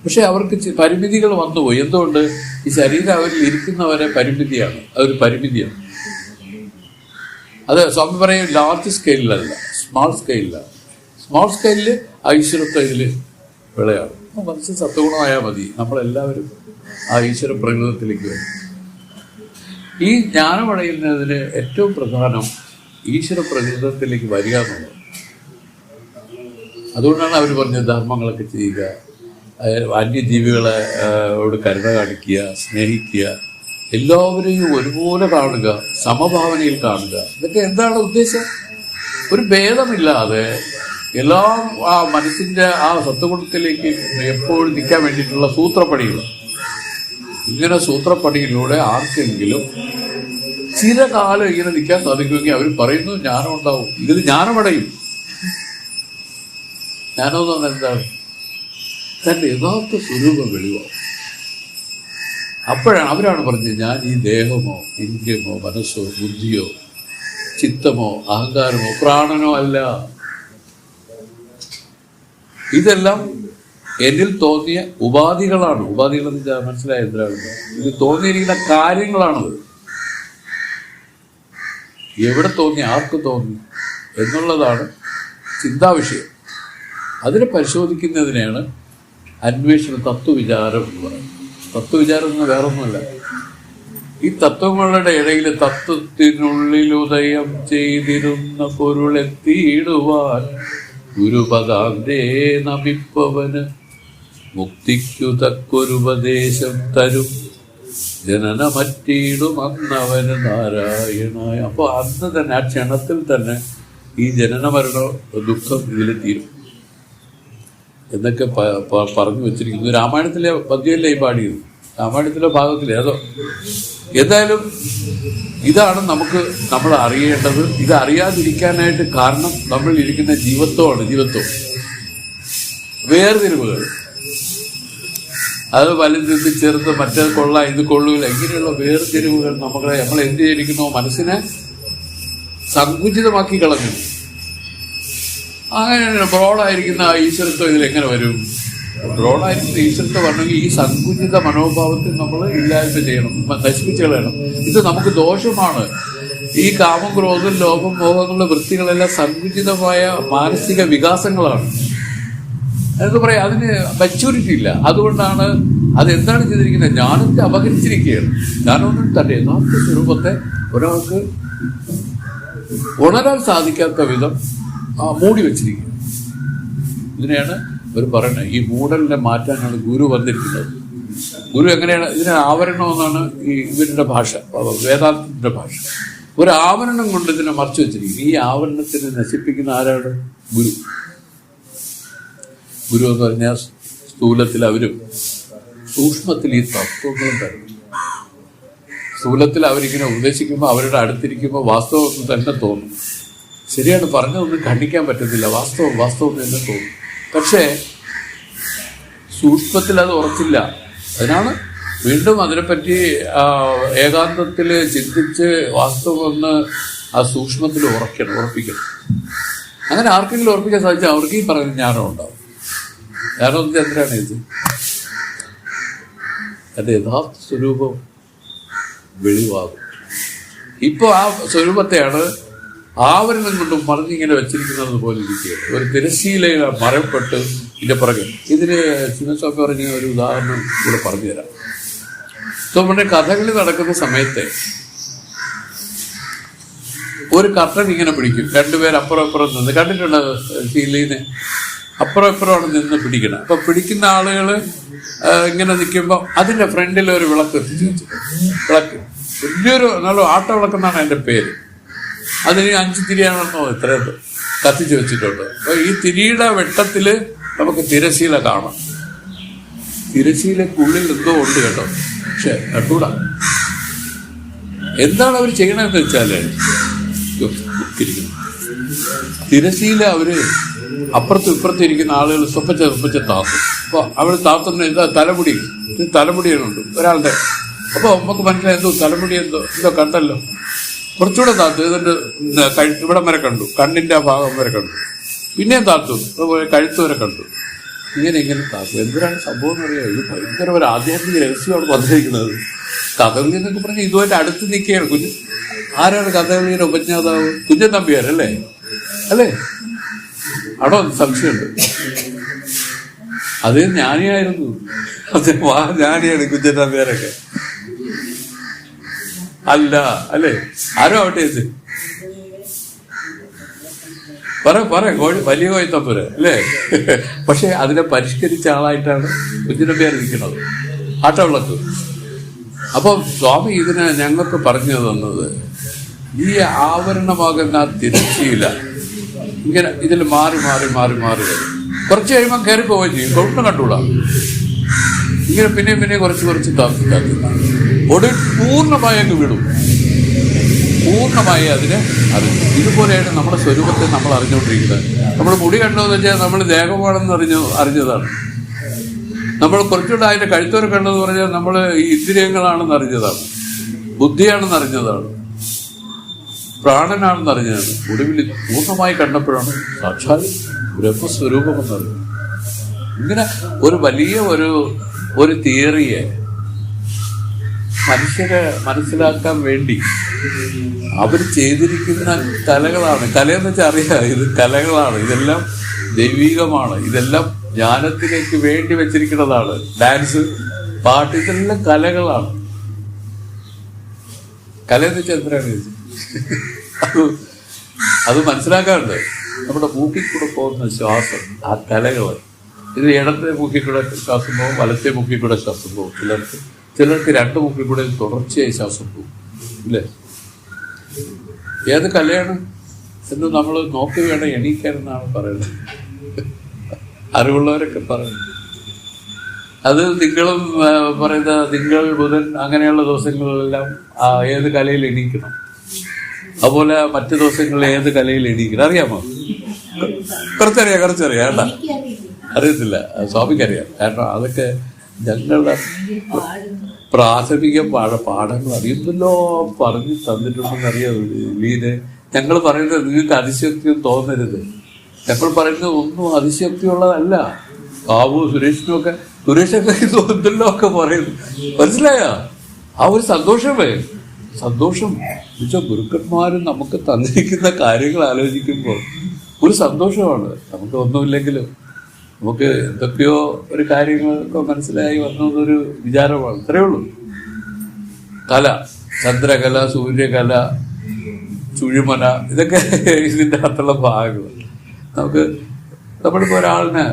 പക്ഷെ അവർക്ക് പരിമിതികൾ വന്നുപോയി. എന്തുകൊണ്ട്? ഈ ശരീരം അവരിൽ ഇരിക്കുന്നവരെ പരിമിതിയാണ്, അതൊരു പരിമിതിയാണ്. അത് സ്വാമി പറയും ലാർജ് സ്കെയിലല്ല, സ്മാൾ സ്കെയിലാണ്. സ്മാൾ സ്കെയിലിൽ ആ ഈശ്വരത്വം ഇതിൽ വിളയാണ്. മനസ്സിൽ സത്വഗുണമായാൽ മതി, നമ്മളെല്ലാവരും ആ ഈശ്വര പ്രകൃതത്തിലേക്ക് വരും. ഈ ജ്ഞാനം അടയുന്നതിന് ഏറ്റവും പ്രധാനം ഈശ്വര പ്രകൃതത്തിലേക്ക് വരിക എന്നുള്ളത്. അതുകൊണ്ടാണ് അവർ പറഞ്ഞത് ധർമ്മങ്ങളൊക്കെ ചെയ്യുക, വന്യജീവികളോട് കരുണ കാണിക്കുക, സ്നേഹിക്കുക, എല്ലാവരെയും ഒരുപോലെ കാണുക, സമഭാവനയിൽ കാണുക. ഇതൊക്കെ എന്താണ് ഉദ്ദേശം? ഒരു ഭേദമില്ലാതെ എല്ലാം ആ മനസ്സിൻ്റെ ആ സത്വഗുണത്തിലേക്ക് എപ്പോഴും നിൽക്കാൻ വേണ്ടിയിട്ടുള്ള സൂത്രപ്പണികൾ. ഇങ്ങനെ സൂത്രപ്പണിയിലൂടെ ആർക്കെങ്കിലും ചില കാലം ഇങ്ങനെ നിൽക്കാൻ സാധിക്കുമെങ്കിൽ അവർ പറയുന്നു ജ്ഞാനം ഉണ്ടാവും. ഇതിൽ ജ്ഞാനമടയും. ജ്ഞാനം എന്ന് പറഞ്ഞാൽ എന്താണ്? തൻ്റെ യഥാർത്ഥ സ്വരൂപം വെളിവാകും. അപ്പോഴാണ് അവരാണ് പറഞ്ഞത്, ഞാൻ ഈ ദേഹമോ ഇന്ദ്രിയമോ മനസ്സോ ബുദ്ധിയോ ചിത്തമോ അഹങ്കാരമോ പ്രാണനോ അല്ല. ഇതെല്ലാം എന്നിൽ തോന്നിയ ഉപാധികളാണ്. ഉപാധികളെന്ന് മനസ്സിലായ എന്താണ്? ഇത് തോന്നിയിരിക്കുന്ന കാര്യങ്ങളാണത്. എവിടെ തോന്നി, ആർക്ക് തോന്നി എന്നുള്ളതാണ് ചിന്താവിഷയം. അതിനെ പരിശോധിക്കുന്നതിനെയാണ് അന്വേഷണ തത്വവിചാരം എന്ന് പറയുന്നത്. തത്വവിചാരം എന്ന് വേറൊന്നുമല്ല. ഈ തത്വങ്ങളുടെ ഇടയിൽ തത്വത്തിനുള്ളിലുദയം ചെയ്തിരുന്ന പൊരുളെത്തിയിടുവാൻ ഗുരുപദാന്തേ നമിപ്പവന് മുക്തിക്കു തക്കൊരുപദേശം തരും ജനനമറ്റിയിടും അന്നവന് നാരായണായ. അപ്പോൾ അന്ന് തന്നെ, ആ ക്ഷണത്തിൽ തന്നെ ഈ ജനനമരണ ദുഃഖം ഇതിൽ തീരും എന്നൊക്കെ പറഞ്ഞു വെച്ചിരിക്കുന്നു. രാമായണത്തിലെ പദ്യമല്ലേ ഈ പാടിയത്, രാമായണത്തിലെ ഭാഗത്തിൽ ഏതോ. എന്തായാലും ഇതാണ് നമ്മൾ അറിയേണ്ടത്. ഇത് അറിയാതിരിക്കാനായിട്ട് കാരണം നമ്മൾ ഇരിക്കുന്ന ജീവത്വമാണ്. ജീവത്വം, വേർതിരിവുകൾ, അത് വലുത് ചെറുത്, മറ്റേത് കൊള്ളാം ഇത് കൊള്ളൂല, ഇങ്ങനെയുള്ള വേർതിരിവുകൾ നമ്മൾ എന്ത് ചെയ്തിരിക്കുന്നു? മനസ്സിനെ സങ്കുചിതമാക്കി കളഞ്ഞു. അങ്ങനെ ബ്രോഡായിരിക്കുന്ന ഈശ്വരത്വം ഇതിലെങ്ങനെ വരും? ബ്രോഡായിരിക്കുന്ന ഈശ്വരത്വം വരണമെങ്കിൽ ഈ സങ്കുചിത മനോഭാവത്തിൽ നമ്മൾ ഇല്ലായ്മ ചെയ്യണം, നശിപ്പിച്ച് കളയണം. ഇത് നമുക്ക് ദോഷമാണ്. ഈ കാമം, ക്രോധം, ലോഭം, മോഹങ്ങളുടെ വൃത്തികളെല്ലാം സങ്കുചിതമായ മാനസിക വികാസങ്ങളാണ്. എന്താ പറയാ, അതിന് മെച്യൂരിറ്റി ഇല്ല. അതുകൊണ്ടാണ് അതെന്താണ് ചെയ്തിരിക്കുന്നത്? ജ്ഞാനത്തെ അപഹരിച്ചിരിക്കുകയാണ്. ജ്ഞാനമൊന്നും തന്റെ യഥാർത്ഥ സ്വരൂപത്തെ ഒരാൾക്ക് ഉണരാൻ സാധിക്കാത്ത വിധം മൂടി വെച്ചിരിക്കുക. ഇതിനെയാണ് ഇവർ പറയുന്നത്, ഈ മൂടലിനെ മാറ്റാനാണ് ഗുരു വന്നിരിക്കുന്നത്. ഗുരു എങ്ങനെയാണ്? ഇതിനെ ആവരണം എന്നാണ് ഇവരുടെ ഭാഷ, വേദാന്തത്തിന്റെ ഭാഷ. ഒരു ആവരണം കൊണ്ട് ഇതിനെ മറച്ചു വെച്ചിരിക്കും. ഈ ആവരണത്തിനെ നശിപ്പിക്കുന്ന ആരാണ്? ഗുരു. ഗുരു എന്ന് പറഞ്ഞാൽ സ്ഥൂലത്തിൽ അവരും, സൂക്ഷ്മത്തിൽ ഈ തത്വങ്ങളും തരും. സ്ഥൂലത്തിൽ അവരിങ്ങനെ ഉപദേശിക്കുമ്പോൾ, അവരുടെ അടുത്തിരിക്കുമ്പോൾ വാസ്തവം തന്നെ തോന്നും. ശരിയാണ്, പറഞ്ഞതൊന്നും ഖണ്ഡിക്കാൻ പറ്റത്തില്ല, വാസ്തവം തന്നെ തോന്നും. പക്ഷേ സൂക്ഷ്മത്തിൽ അത് ഉറച്ചില്ല. അതിനാണ് വീണ്ടും അതിനെപ്പറ്റി ഏകാന്തത്തിൽ ചിന്തിച്ച് വാസ്തവം ആ സൂക്ഷ്മത്തിൽ ഉറപ്പിക്കണം. അങ്ങനെ ആർക്കെങ്കിലും ഉറപ്പിക്കാൻ സാധിച്ചാൽ അവർക്ക് ഈ പറയുന്ന ജ്ഞാനം ഉണ്ടാവും. ജ്ഞാനത്തിൽ എന്തിനാണ് ഇത്? എൻ്റെ യഥാർത്ഥ സ്വരൂപം വെളിവാകും. ഇപ്പോൾ ആ സ്വരൂപത്തെയാണ് ആവരണം കൊണ്ടും മറിഞ്ഞിങ്ങനെ വെച്ചിരിക്കുന്നത് പോലെ ഇരിക്കുകയാണ്. ഒരു തിരശ്ശീലയിൽ മറപ്പെട്ട് ഇതിൻ്റെ പുറകെ. ഇതിന് ചിന്നസ്വാമി പറഞ്ഞ ഒരു ഉദാഹരണം ഇവിടെ പറഞ്ഞു തരാം. നമ്മുടെ കഥകളി നടക്കുന്ന സമയത്ത് ഒരു കർട്ടൻ ഇങ്ങനെ പിടിക്കും, രണ്ടുപേർ അപ്പുറം അപ്പുറം നിന്ന്, കണ്ടിട്ടുണ്ട് ശീലീനെ, അപ്പുറം ഇപ്പുറമാണ് നിന്ന് പിടിക്കണം. അപ്പൊ പിടിക്കുന്ന ആളുകൾ ഇങ്ങനെ നിൽക്കുമ്പോൾ അതിന്റെ ഫ്രണ്ടിൽ ഒരു വിളക്ക് എത്തിച്ചു വെച്ചിട്ടുണ്ട്. വിളക്ക് വലിയൊരു നല്ല ആട്ട വിളക്കെന്നാണ് എൻ്റെ പേര്. അതിന് 5 തിരിയാണെന്നോ ഇത്രയും കത്തിച്ചു വെച്ചിട്ടുണ്ട്. അപ്പൊ ഈ തിരിയുടെ വെട്ടത്തില് നമുക്ക് തിരശീല കാണാം. തിരശ്ശീലക്കുള്ളിൽ എന്തോ ഉണ്ട് കേട്ടോ, പക്ഷെ കണ്ടൂടാ. എന്താണ് അവർ ചെയ്യണമെന്ന് വെച്ചാല് തിരശ്ശീല അവര് അപ്പുറത്തും ഇപ്പുറത്തും ഇരിക്കുന്ന ആളുകൾ സ്വപ്പച്ച താത്തും. അപ്പൊ അവൾ താത്തുന്ന എന്താ തലമുടിയുണ്ട് ഒരാളുടെ. അപ്പൊ നമുക്ക് മനസ്സിലായി എന്തോ തലമുടി എന്തോ കണ്ടല്ലോ, കുറച്ചുകൂടെ താത്തു. ഇതിന്റെ ഇവിടം വരെ കണ്ടു, കണ്ണിന്റെ ആ ഭാഗം വരെ കണ്ടു, പിന്നെയും താത്തു, അതുപോലെ കഴുത്ത് വരെ കണ്ടു. ഇങ്ങനെ താത്തു. എന്തിനാണ് സംഭവം എന്ന് പറയാ? ഇത് ഭയങ്കര ഒരു ആധ്യാത്മിക രഹസ്യമാണ് വന്നിരിക്കുന്നത്. കഥകളി എന്നൊക്കെ പറഞ്ഞാൽ ഇതുമായിട്ട് അടുത്ത് നിൽക്കുകയാണ്. ആരാണ് കഥകളിയുടെ ഉപജ്ഞാതാവ്? കുഞ്ഞൻ നമ്പ്യാരല്ലേ? അല്ലേ? അവിടെ സംശയമുണ്ട്. അത് ജ്ഞാനിയായിരുന്നു, അത് ജ്ഞാനിയാണ് കുഞ്ഞൻ നമ്പ്യാരൊക്കെ. അല്ല അല്ലേ? ആരോ ആവട്ടെ, ഇത് പറ വലിയ കോയത്തമ്പുര അല്ലേ? പക്ഷെ അതിനെ പരിഷ്കരിച്ച ആളായിട്ടാണ് കുഞ്ഞിനമ്പ്യാർ ഇരിക്കുന്നത്, ആട്ടവിളക്ക്. അപ്പം സ്വാമി ഇതിനെ ഞങ്ങൾക്ക് പറഞ്ഞു തന്നത്, ഈ ആവരണമാകുന്ന ആ തിരശ്ശീല ഇങ്ങനെ ഇതിൽ മാറി വരും. കുറച്ച് കഴിയുമ്പോൾ കയറി പോവുകയും ചെയ്യും, കൊണ്ടു കണ്ടുകൂടാ. ഇങ്ങനെ പിന്നെയും കുറച്ച് താത്തി ഒടുവിൽ പൂർണ്ണമായി അങ്ങ് വിടും. പൂർണ്ണമായി അതിനെ അറിഞ്ഞു. ഇതുപോലെയാണ് നമ്മുടെ സ്വരൂപത്തെ നമ്മൾ അറിഞ്ഞുകൊണ്ടിരിക്കുന്നത്. നമ്മൾ മുടി കണ്ടതെന്ന് വെച്ചാൽ നമ്മൾ ദേഹമാണെന്ന് അറിഞ്ഞതാണ്. നമ്മൾ കുറച്ചുകൂടെ അതിന്റെ കഴുത്തോരെ കണ്ടതെന്ന് പറഞ്ഞാൽ നമ്മൾ ഈ ഇന്ദ്രിയങ്ങളാണെന്ന് അറിഞ്ഞതാണ്, ബുദ്ധിയാണെന്ന് അറിഞ്ഞതാണ്, പ്രാണനാണെന്ന് അറിഞ്ഞതാണ്. ഒടുവിൽ പൂർണ്ണമായി കണ്ടപ്പോഴാണ് സാക്ഷാൽ ബ്രഹ്മസ്വരൂപമെന്നറിഞ്ഞത്. ഇങ്ങനെ ഒരു വലിയ ഒരു തിയറിയെ മനുഷ്യരെ മനസ്സിലാക്കാൻ വേണ്ടി അവർ ചെയ്തിരിക്കുന്ന കലകളാണ്. കലയെന്ന് വെച്ചാൽ അറിയാം, ഇത് കലകളാണ്, ഇതെല്ലാം ദൈവികമാണ്, ഇതെല്ലാം ജ്ഞാനത്തിലേക്ക് വേണ്ടി വെച്ചിരിക്കുന്നതാണ്. ഡാൻസ്, പാട്ട്, ഇതെല്ലാം കലകളാണ്. കലയെന്ന് വെച്ചാൽ എന്തിനാണ് അത് മനസ്സിലാക്കാറുണ്ട്. നമ്മുടെ മൂക്കിൽ കൂടെ പോകുന്ന ശ്വാസം, ആ കലകൾ. ഇത് ഇടത്തെ മൂക്കിൽ കൂടെ ശ്വാസം പോകും, വലത്തെ മൂക്കിൽ കൂടെ ശ്വാസം പോകും. ചിലർക്ക് രണ്ട് മൂക്കിൽ കൂടെ തുടർച്ചയായി ശ്വാസം പോകും, ഇല്ലേ? ഏത് കലയാണ് എന്ന് നമ്മൾ നോക്കി വേണം എണീക്കാനെന്നാണ് പറയുന്നത്, അറിവുള്ളവരൊക്കെ പറയുന്നത്. അത് നിങ്ങളും പറയുന്ന തിങ്കൾ ബുധൻ അങ്ങനെയുള്ള ദിവസങ്ങളിലെല്ലാം ഏത് കലയിൽ എണീക്കണം, അതുപോലെ മറ്റു ദിവസങ്ങളിൽ ഏത് കലയിൽ എണീക്കണം അറിയാമോ? കുറച്ചറിയാം കേട്ടാ, അറിയത്തില്ല, സ്വാമിക്കറിയാം. കാരണം അതൊക്കെ ഞങ്ങളുടെ പ്രാഥമിക പാഠങ്ങൾ അറിയുന്നല്ലോ പറഞ്ഞു തന്നിട്ടുണ്ടെന്ന് അറിയാം. ലീനെ ഞങ്ങൾ പറയുന്നത് നിങ്ങൾക്ക് അതിശക്തിയും തോന്നരുത്. ഞങ്ങൾ പറയുന്നത് ഒന്നും അതിശക്തിയുള്ളതല്ല. ബാബു സുരേഷിനൊക്കെ ഇതെല്ലോ ഒക്കെ പറയുന്നു, മനസ്സിലായോ? ആ ഒരു സന്തോഷം എന്നുവെച്ചാൽ ഗുരുക്കന്മാരും നമുക്ക് തന്നിരിക്കുന്ന കാര്യങ്ങൾ ആലോചിക്കുമ്പോൾ ഒരു സന്തോഷമാണ്. നമുക്ക് ഒന്നുമില്ലെങ്കിലും നമുക്ക് എന്തൊക്കെയോ ഒരു കാര്യങ്ങളൊക്കെ മനസ്സിലായി വന്നതൊരു വിചാരമാണ്. അത്രയേ ഉള്ളൂ. കല, ചന്ദ്രകല, സൂര്യകല, ചുഴിമന, ഇതൊക്കെ ഇതിൻ്റെ അകത്തുള്ള ഭാഗങ്ങൾ. നമ്മളിപ്പോൾ ഒരാളിന്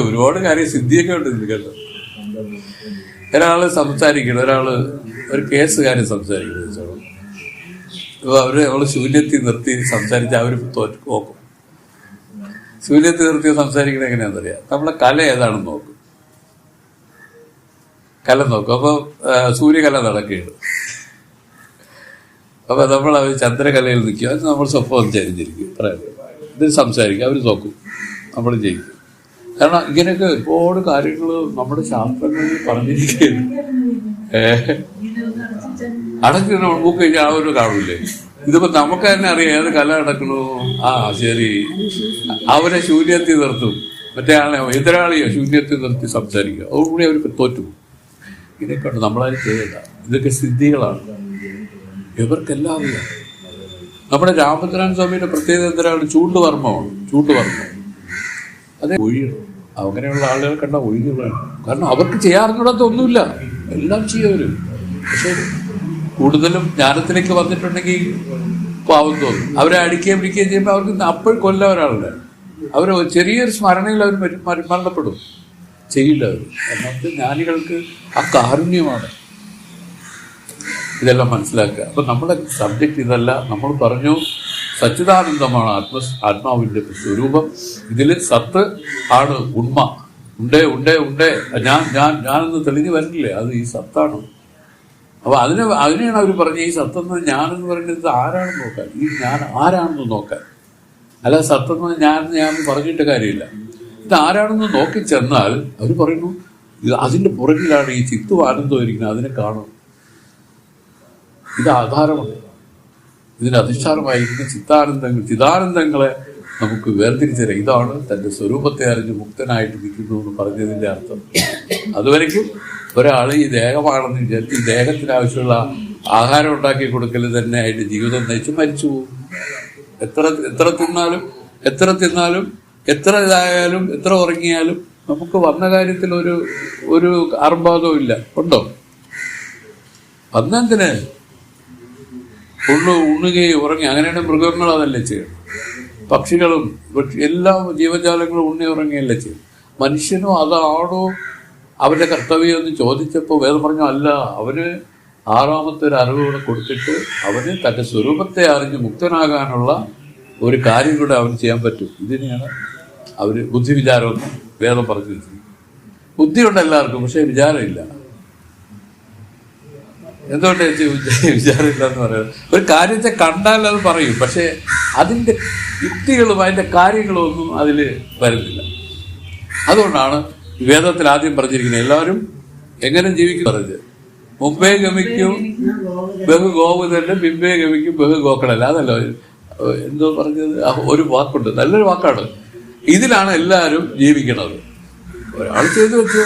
ഒരുപാട് കാര്യം സിദ്ധിയൊക്കെ ഉണ്ട് ഇതിൽ കേട്ടോ. ഒരാള് സംസാരിക്കണം, ഒരു കേസുകാരൻ സംസാരിക്കണം വെച്ചോളൂ. അവള് ശൂന്യത്തിൽ നിർത്തി സംസാരിച്ച് അവർ നോക്കും. ശൂന്യത്തിൽ നിർത്തി സംസാരിക്കണത് എങ്ങനെയാണെന്നറിയാം. നമ്മളെ കല ഏതാണെന്ന് നോക്കും. അപ്പൊ സൂര്യകല നടക്കുകയാണ്. അപ്പൊ നമ്മൾ അവർ ചന്ദ്രകലയിൽ നിൽക്കും. അത് നമ്മൾ സ്വപ്നം ചരിഞ്ഞിരിക്കും, പറയാം, ഇത് സംസാരിക്കും, അവർ നോക്കും, നമ്മൾ ജയിക്കും. കാരണം ഇങ്ങനെയൊക്കെ ഒരുപാട് കാര്യങ്ങൾ നമ്മുടെ ശാസ്ത്രങ്ങളിൽ പറഞ്ഞിരിക്കുകയാണ്. അടക്കി ബുക്ക് കഴിഞ്ഞാൽ ആ ഒരു കാണൂലേ? ഇതിപ്പോ നമുക്ക് തന്നെ അറിയാം ഏത് കല നടക്കണു. ശരി, അവരെ ശൂന്യത്തിൽ നിർത്തും, മറ്റേ ആളെ എതിരാളിയോ ശൂന്യത്തിൽ നിർത്തി സംസാരിക്കുക, അതുകൂടി അവർ തോറ്റു. ഇതൊക്കെ ഉണ്ട്, നമ്മളാരും ചെയ്യണ്ട. ഇതൊക്കെ സിദ്ധികളാണ്, ഇവർക്കെല്ലാം അറിയാം. നമ്മുടെ രാമചന്ദ്രൻ സ്വാമിയുടെ പ്രത്യേകത എന്തിനാണ്? ചൂണ്ടുവർമ്മമാണ്. അതെ, ഒഴിയണം. അങ്ങനെയുള്ള ആളുകൾ കണ്ട ഒഴിഞ്ഞു വേണം. കാരണം അവർക്ക് ചെയ്യാറുന്നിടത്തൊന്നുമില്ല, എല്ലാം ചെയ്യവരും. പക്ഷെ കൂടുതലും ജ്ഞാനത്തിലേക്ക് വന്നിട്ടുണ്ടെങ്കിൽ പാവം തോന്നും. അവരെ അടിക്കുകയും പിടിക്കുകയും ചെയ്യുമ്പോൾ അവർക്ക് അപ്പോൾ കൊല്ലം ഒരാളുടെ അവർ ചെറിയൊരു സ്മരണയിൽ അവർ മരണപ്പെടും. ചെയ്യില്ല അവർ. നമുക്ക് ജ്ഞാനികൾക്ക് ആ കാരുണ്യമാണ്. ഇതെല്ലാം മനസ്സിലാക്കുക. അപ്പൊ നമ്മുടെ സബ്ജക്റ്റ് ഇതല്ല. നമ്മൾ പറഞ്ഞു സച്ചിദാനന്ദമാണ് ആത്മാവിന്റെ സ്വരൂപം. ഇതിൽ സത്ത് ആണ് ഉണ്മ. ഉണ്ടേ ഉണ്ടേ ഉണ്ടേ ഞാനൊന്ന് തെളിഞ്ഞു വരുന്നില്ലേ, അത് ഈ സത്താണ്. അപ്പൊ അതിനെയാണ് അവർ പറഞ്ഞത് ഈ സത്തെന്ന് ഞാനെന്ന് പറയുന്നത് ആരാണെന്ന് നോക്കാൻ, ഈ ഞാൻ ആരാണെന്ന് നോക്കാൻ. അല്ല സത്തെന്ന് ഞാൻ പറഞ്ഞിട്ട് കാര്യമില്ല. ഇത് ആരാണെന്ന് നോക്കി ചെന്നാൽ അവർ പറയുന്നു അതിന്റെ പുറകിലാണ് ഈ ചിത്തും ആനന്ദവും ഇരിക്കുന്നത്, അതിനെ കാണും. ഇത് ആധാരമാണ്. ഇതിന് അധിഷ്ഠാനമായിരിക്കുന്ന ചിതാനന്ദങ്ങളെ നമുക്ക് വേർതിരിച്ചറിയാം. ഇതാണ് തന്റെ സ്വരൂപത്തെ അറിഞ്ഞ് മുക്തനായിട്ട് നിൽക്കുന്നു എന്ന് പറഞ്ഞതിന്റെ അർത്ഥം. അതുവരയ്ക്കും ഒരാൾ ഈ ദേഹമാണെന്ന് വിചാരിച്ച് ഈ ദേഹത്തിന് ആവശ്യമുള്ള ആഹാരം ഉണ്ടാക്കി കൊടുക്കൽ തന്നെ ആയിട്ട് ജീവിതം നയിച്ച് മരിച്ചു പോകും. എത്ര തിന്നാലും എത്ര ഇതായാലും എത്ര ഉറങ്ങിയാലും നമുക്ക് വന്ന കാര്യത്തിൽ ഒരു ആർഭാദവും ഇല്ല. ഉണ്ടോ? വന്നെന്തിന് ഉണ്ണുകയും ഉറങ്ങി. അങ്ങനെയാണ് മൃഗങ്ങൾ അതല്ലേ ചെയ്യണം. പക്ഷികളും എല്ലാ ജീവജാലങ്ങളും ഉണ്ണി ഉറങ്ങുകയല്ലേ ചെയ്യും. മനുഷ്യനും അതാണോ അവന്റെ കർത്തവ്യം എന്ന് ചോദിച്ചപ്പോൾ വേദം പറഞ്ഞു അല്ല, അവന് ആറാമത്തെ ഒരു അറിവ് കൂടെ കൊടുത്തിട്ട് അവന് തന്റെ സ്വരൂപത്തെ അറിഞ്ഞ് മുക്തനാകാനുള്ള ഒരു കാര്യം കൂടെ അവന് ചെയ്യാൻ പറ്റും. ഇതിനെയാണ് അവര് ബുദ്ധിവിചാരമെന്ന് വേദം പറഞ്ഞു വെച്ചിരിക്കുന്നത്. ബുദ്ധിയുണ്ട് എല്ലാവർക്കും, പക്ഷെ വിചാരമില്ല. എന്തുകൊണ്ട് വിചാരമില്ല എന്ന് പറയുന്നത്? ഒരു കാര്യത്തെ കണ്ടാൽ അത് പറയും, പക്ഷെ അതിന്റെ യുക്തികളും അതിന്റെ കാര്യങ്ങളും ഒന്നും അതിൽ വരുന്നില്ല. അതുകൊണ്ടാണ് വേദത്തിൽ ആദ്യം പറഞ്ഞിരിക്കുന്നത് എല്ലാവരും എങ്ങനെ ജീവിക്കും പറഞ്ഞത്. മുമ്പേ ഗമിക്കും ബഹു ഗോവുതന്റെ പിമ്പേ ഗമിക്കും ബഹു ഗോക്കളല്ല. അതല്ലോ എന്തോ പറഞ്ഞത്, ഒരു വാക്കുണ്ട്, നല്ലൊരു വാക്കാണ്. ഇതിലാണ് എല്ലാവരും ജീവിക്കണത്. ഒരാൾ ചെയ്തു വെച്ചു,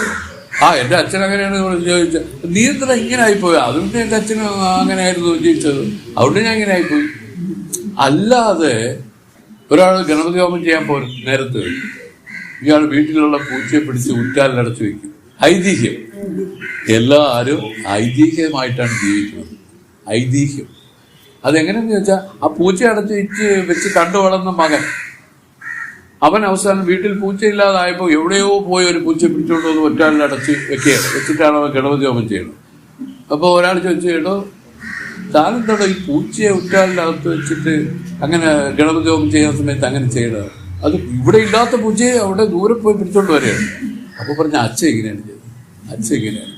എന്റെ അച്ഛൻ അങ്ങനെയാണ് ചോദിച്ചത്, നീ എന്തിനാ ഇങ്ങനെ ആയിപ്പോയി? അതുകൊണ്ട് എന്റെ അച്ഛന് അങ്ങനെ ആയിരുന്നു ജീവിച്ചത്, അതുകൊണ്ട് ഞാൻ ഇങ്ങനെ ആയിപ്പോയി. അല്ലാതെ ഒരാൾ ഗണപതി ഹോമം ചെയ്യാൻ പോലും നേരത്ത് ഇയാൾ വീട്ടിലുള്ള പൂച്ചയെ പിടിച്ച് ഉറ്റാലിനടച്ചു വെക്കും. ഐതിഹ്യം. എല്ലാവരും ഐതിഹ്യമായിട്ടാണ് ജീവിക്കുന്നത്. ഐതിഹ്യം അതെങ്ങനെയെന്ന് ചോദിച്ചാൽ, ആ പൂച്ച അടച്ച് വെച്ച് കണ്ടു വളർന്ന മകൻ അവൻ അവസാനം വീട്ടിൽ പൂച്ചയില്ലാതായപ്പോൾ എവിടെയോ പോയി ഒരു പൂച്ച പിടിച്ചുകൊണ്ട് വന്ന് ഒറ്റാളിൽ അടച്ച് വെച്ചിട്ടാണ് അവൻ ഗണപതി ഹോമം ചെയ്യുന്നത്. അപ്പോൾ ഒരാൾ ചോദിച്ചു, കേട്ടോ താനെന്താണോ ഈ പൂച്ചയെ ഒറ്റാളിനകത്ത് വെച്ചിട്ട് അങ്ങനെ ഗണപതി ഹോമം ചെയ്യുന്ന സമയത്ത് അങ്ങനെ ചെയ്യണത്? അത് ഇവിടെ ഇല്ലാത്ത പൂച്ചയെ അവിടെ ദൂരെ പോയി പിടിച്ചോണ്ട് വരികയാണ്. അപ്പോൾ പറഞ്ഞ അച്ഛൻ ഇങ്ങനെയാണ് ചെയ്തത്, അച്ഛൻ ഇങ്ങനെയാണ്.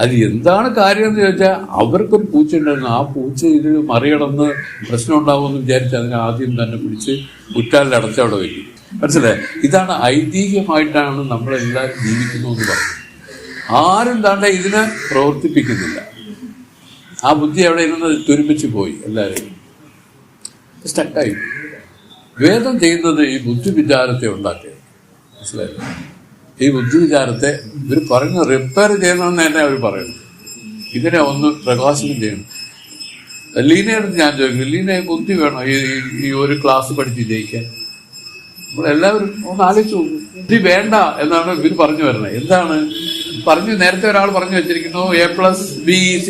അത് എന്താണ് കാര്യം എന്ന് ചോദിച്ചാൽ, അവർക്കൊരു പൂച്ച ഉണ്ടായിരുന്നു, ആ പൂച്ച ഇത് മറികടന്ന് പ്രശ്നം ഉണ്ടാകുമെന്ന് വിചാരിച്ച് അതിനെ ആദ്യം തന്നെ പിടിച്ച് കുറ്റാലിൽ അടച്ചവിടെ വയ്ക്കും. മനസ്സിലായി? ഇതാണ് ഐതിഹ്യമായിട്ടാണ് നമ്മളെല്ലാവരും ജീവിക്കുന്നു എന്ന് പറയുന്നത്. ആരും താണ്ടെ ഇതിനെ പ്രവർത്തിപ്പിക്കുന്നില്ല. ആ ബുദ്ധി അവിടെ ഇരുന്ന് തുരുമ്പിച്ച് പോയി, എല്ലാവരും സ്റ്റക്കായി. വേദം ചെയ്യുന്നത് ഈ ബുദ്ധിവിചാരത്തെ ഉണ്ടാക്കുക. മനസ്സിലായി? ഈ ബുദ്ധിവിചാരത്തെ ഇവർ പറയുന്നത് റിപ്പയർ ചെയ്യണമെന്ന് തന്നെ അവർ പറയുന്നു. ഇതിനെ ഒന്ന് പ്രകാശനം ചെയ്യണം. ലീനയെടുത്ത് ഞാൻ ചോദിക്കുന്നു, ലീന ബുദ്ധി വേണോ ഈ ഒരു ക്ലാസ് പഠിച്ച് ജയിക്കാൻ? നമ്മളെല്ലാവരും ഒന്ന് ആലോചിച്ച് നോക്കും. ബുദ്ധി വേണ്ട എന്നാണ് ഇവർ പറഞ്ഞു വരുന്നത്. എന്താണ് നേരത്തെ ഒരാൾ പറഞ്ഞു വെച്ചിരിക്കുന്നു, A+B =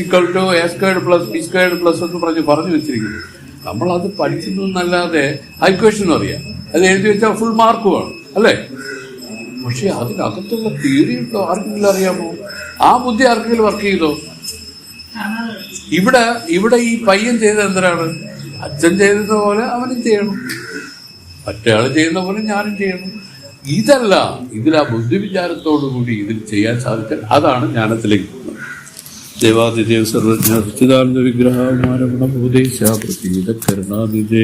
A²+B² എന്ന് പറഞ്ഞു വെച്ചിരിക്കുന്നു. നമ്മളത് പഠിക്കുന്നതെന്നല്ലാതെ ഇക്വേഷൻ അറിയാം, അത് എഴുതി വെച്ചാൽ ഫുൾ മാർക്കുമാണ് അല്ലേ? പക്ഷെ അതിനകത്തുള്ള തിയറി ആർക്കെങ്കിലും അറിയാമോ? ആ ബുദ്ധി ആർക്കെങ്കിലും വർക്ക് ചെയ്തോ? ഇവിടെ ഈ പയ്യൻ ചെയ്തത് എന്തിനാണ്? അച്ഛൻ ചെയ്തത് പോലെ അവനും ചെയ്യണം, മറ്റേയാൾ ചെയ്യുന്ന പോലെ ഞാനും ചെയ്യണം. ഇതിൽ ആ ബുദ്ധിവിചാരത്തോടുകൂടി ഇതിൽ ചെയ്യാൻ സാധിച്ചാൽ അതാണ് ജ്ഞാനത്തിലേക്ക് പോകുന്നത്. ദേവാദിദേവ് സർവജ്ഞ സച്ചിദാനന്ദ വിഗ്രഹ മാരമണ ഭൂതേശ പ്രതീത കരുണാനിധേ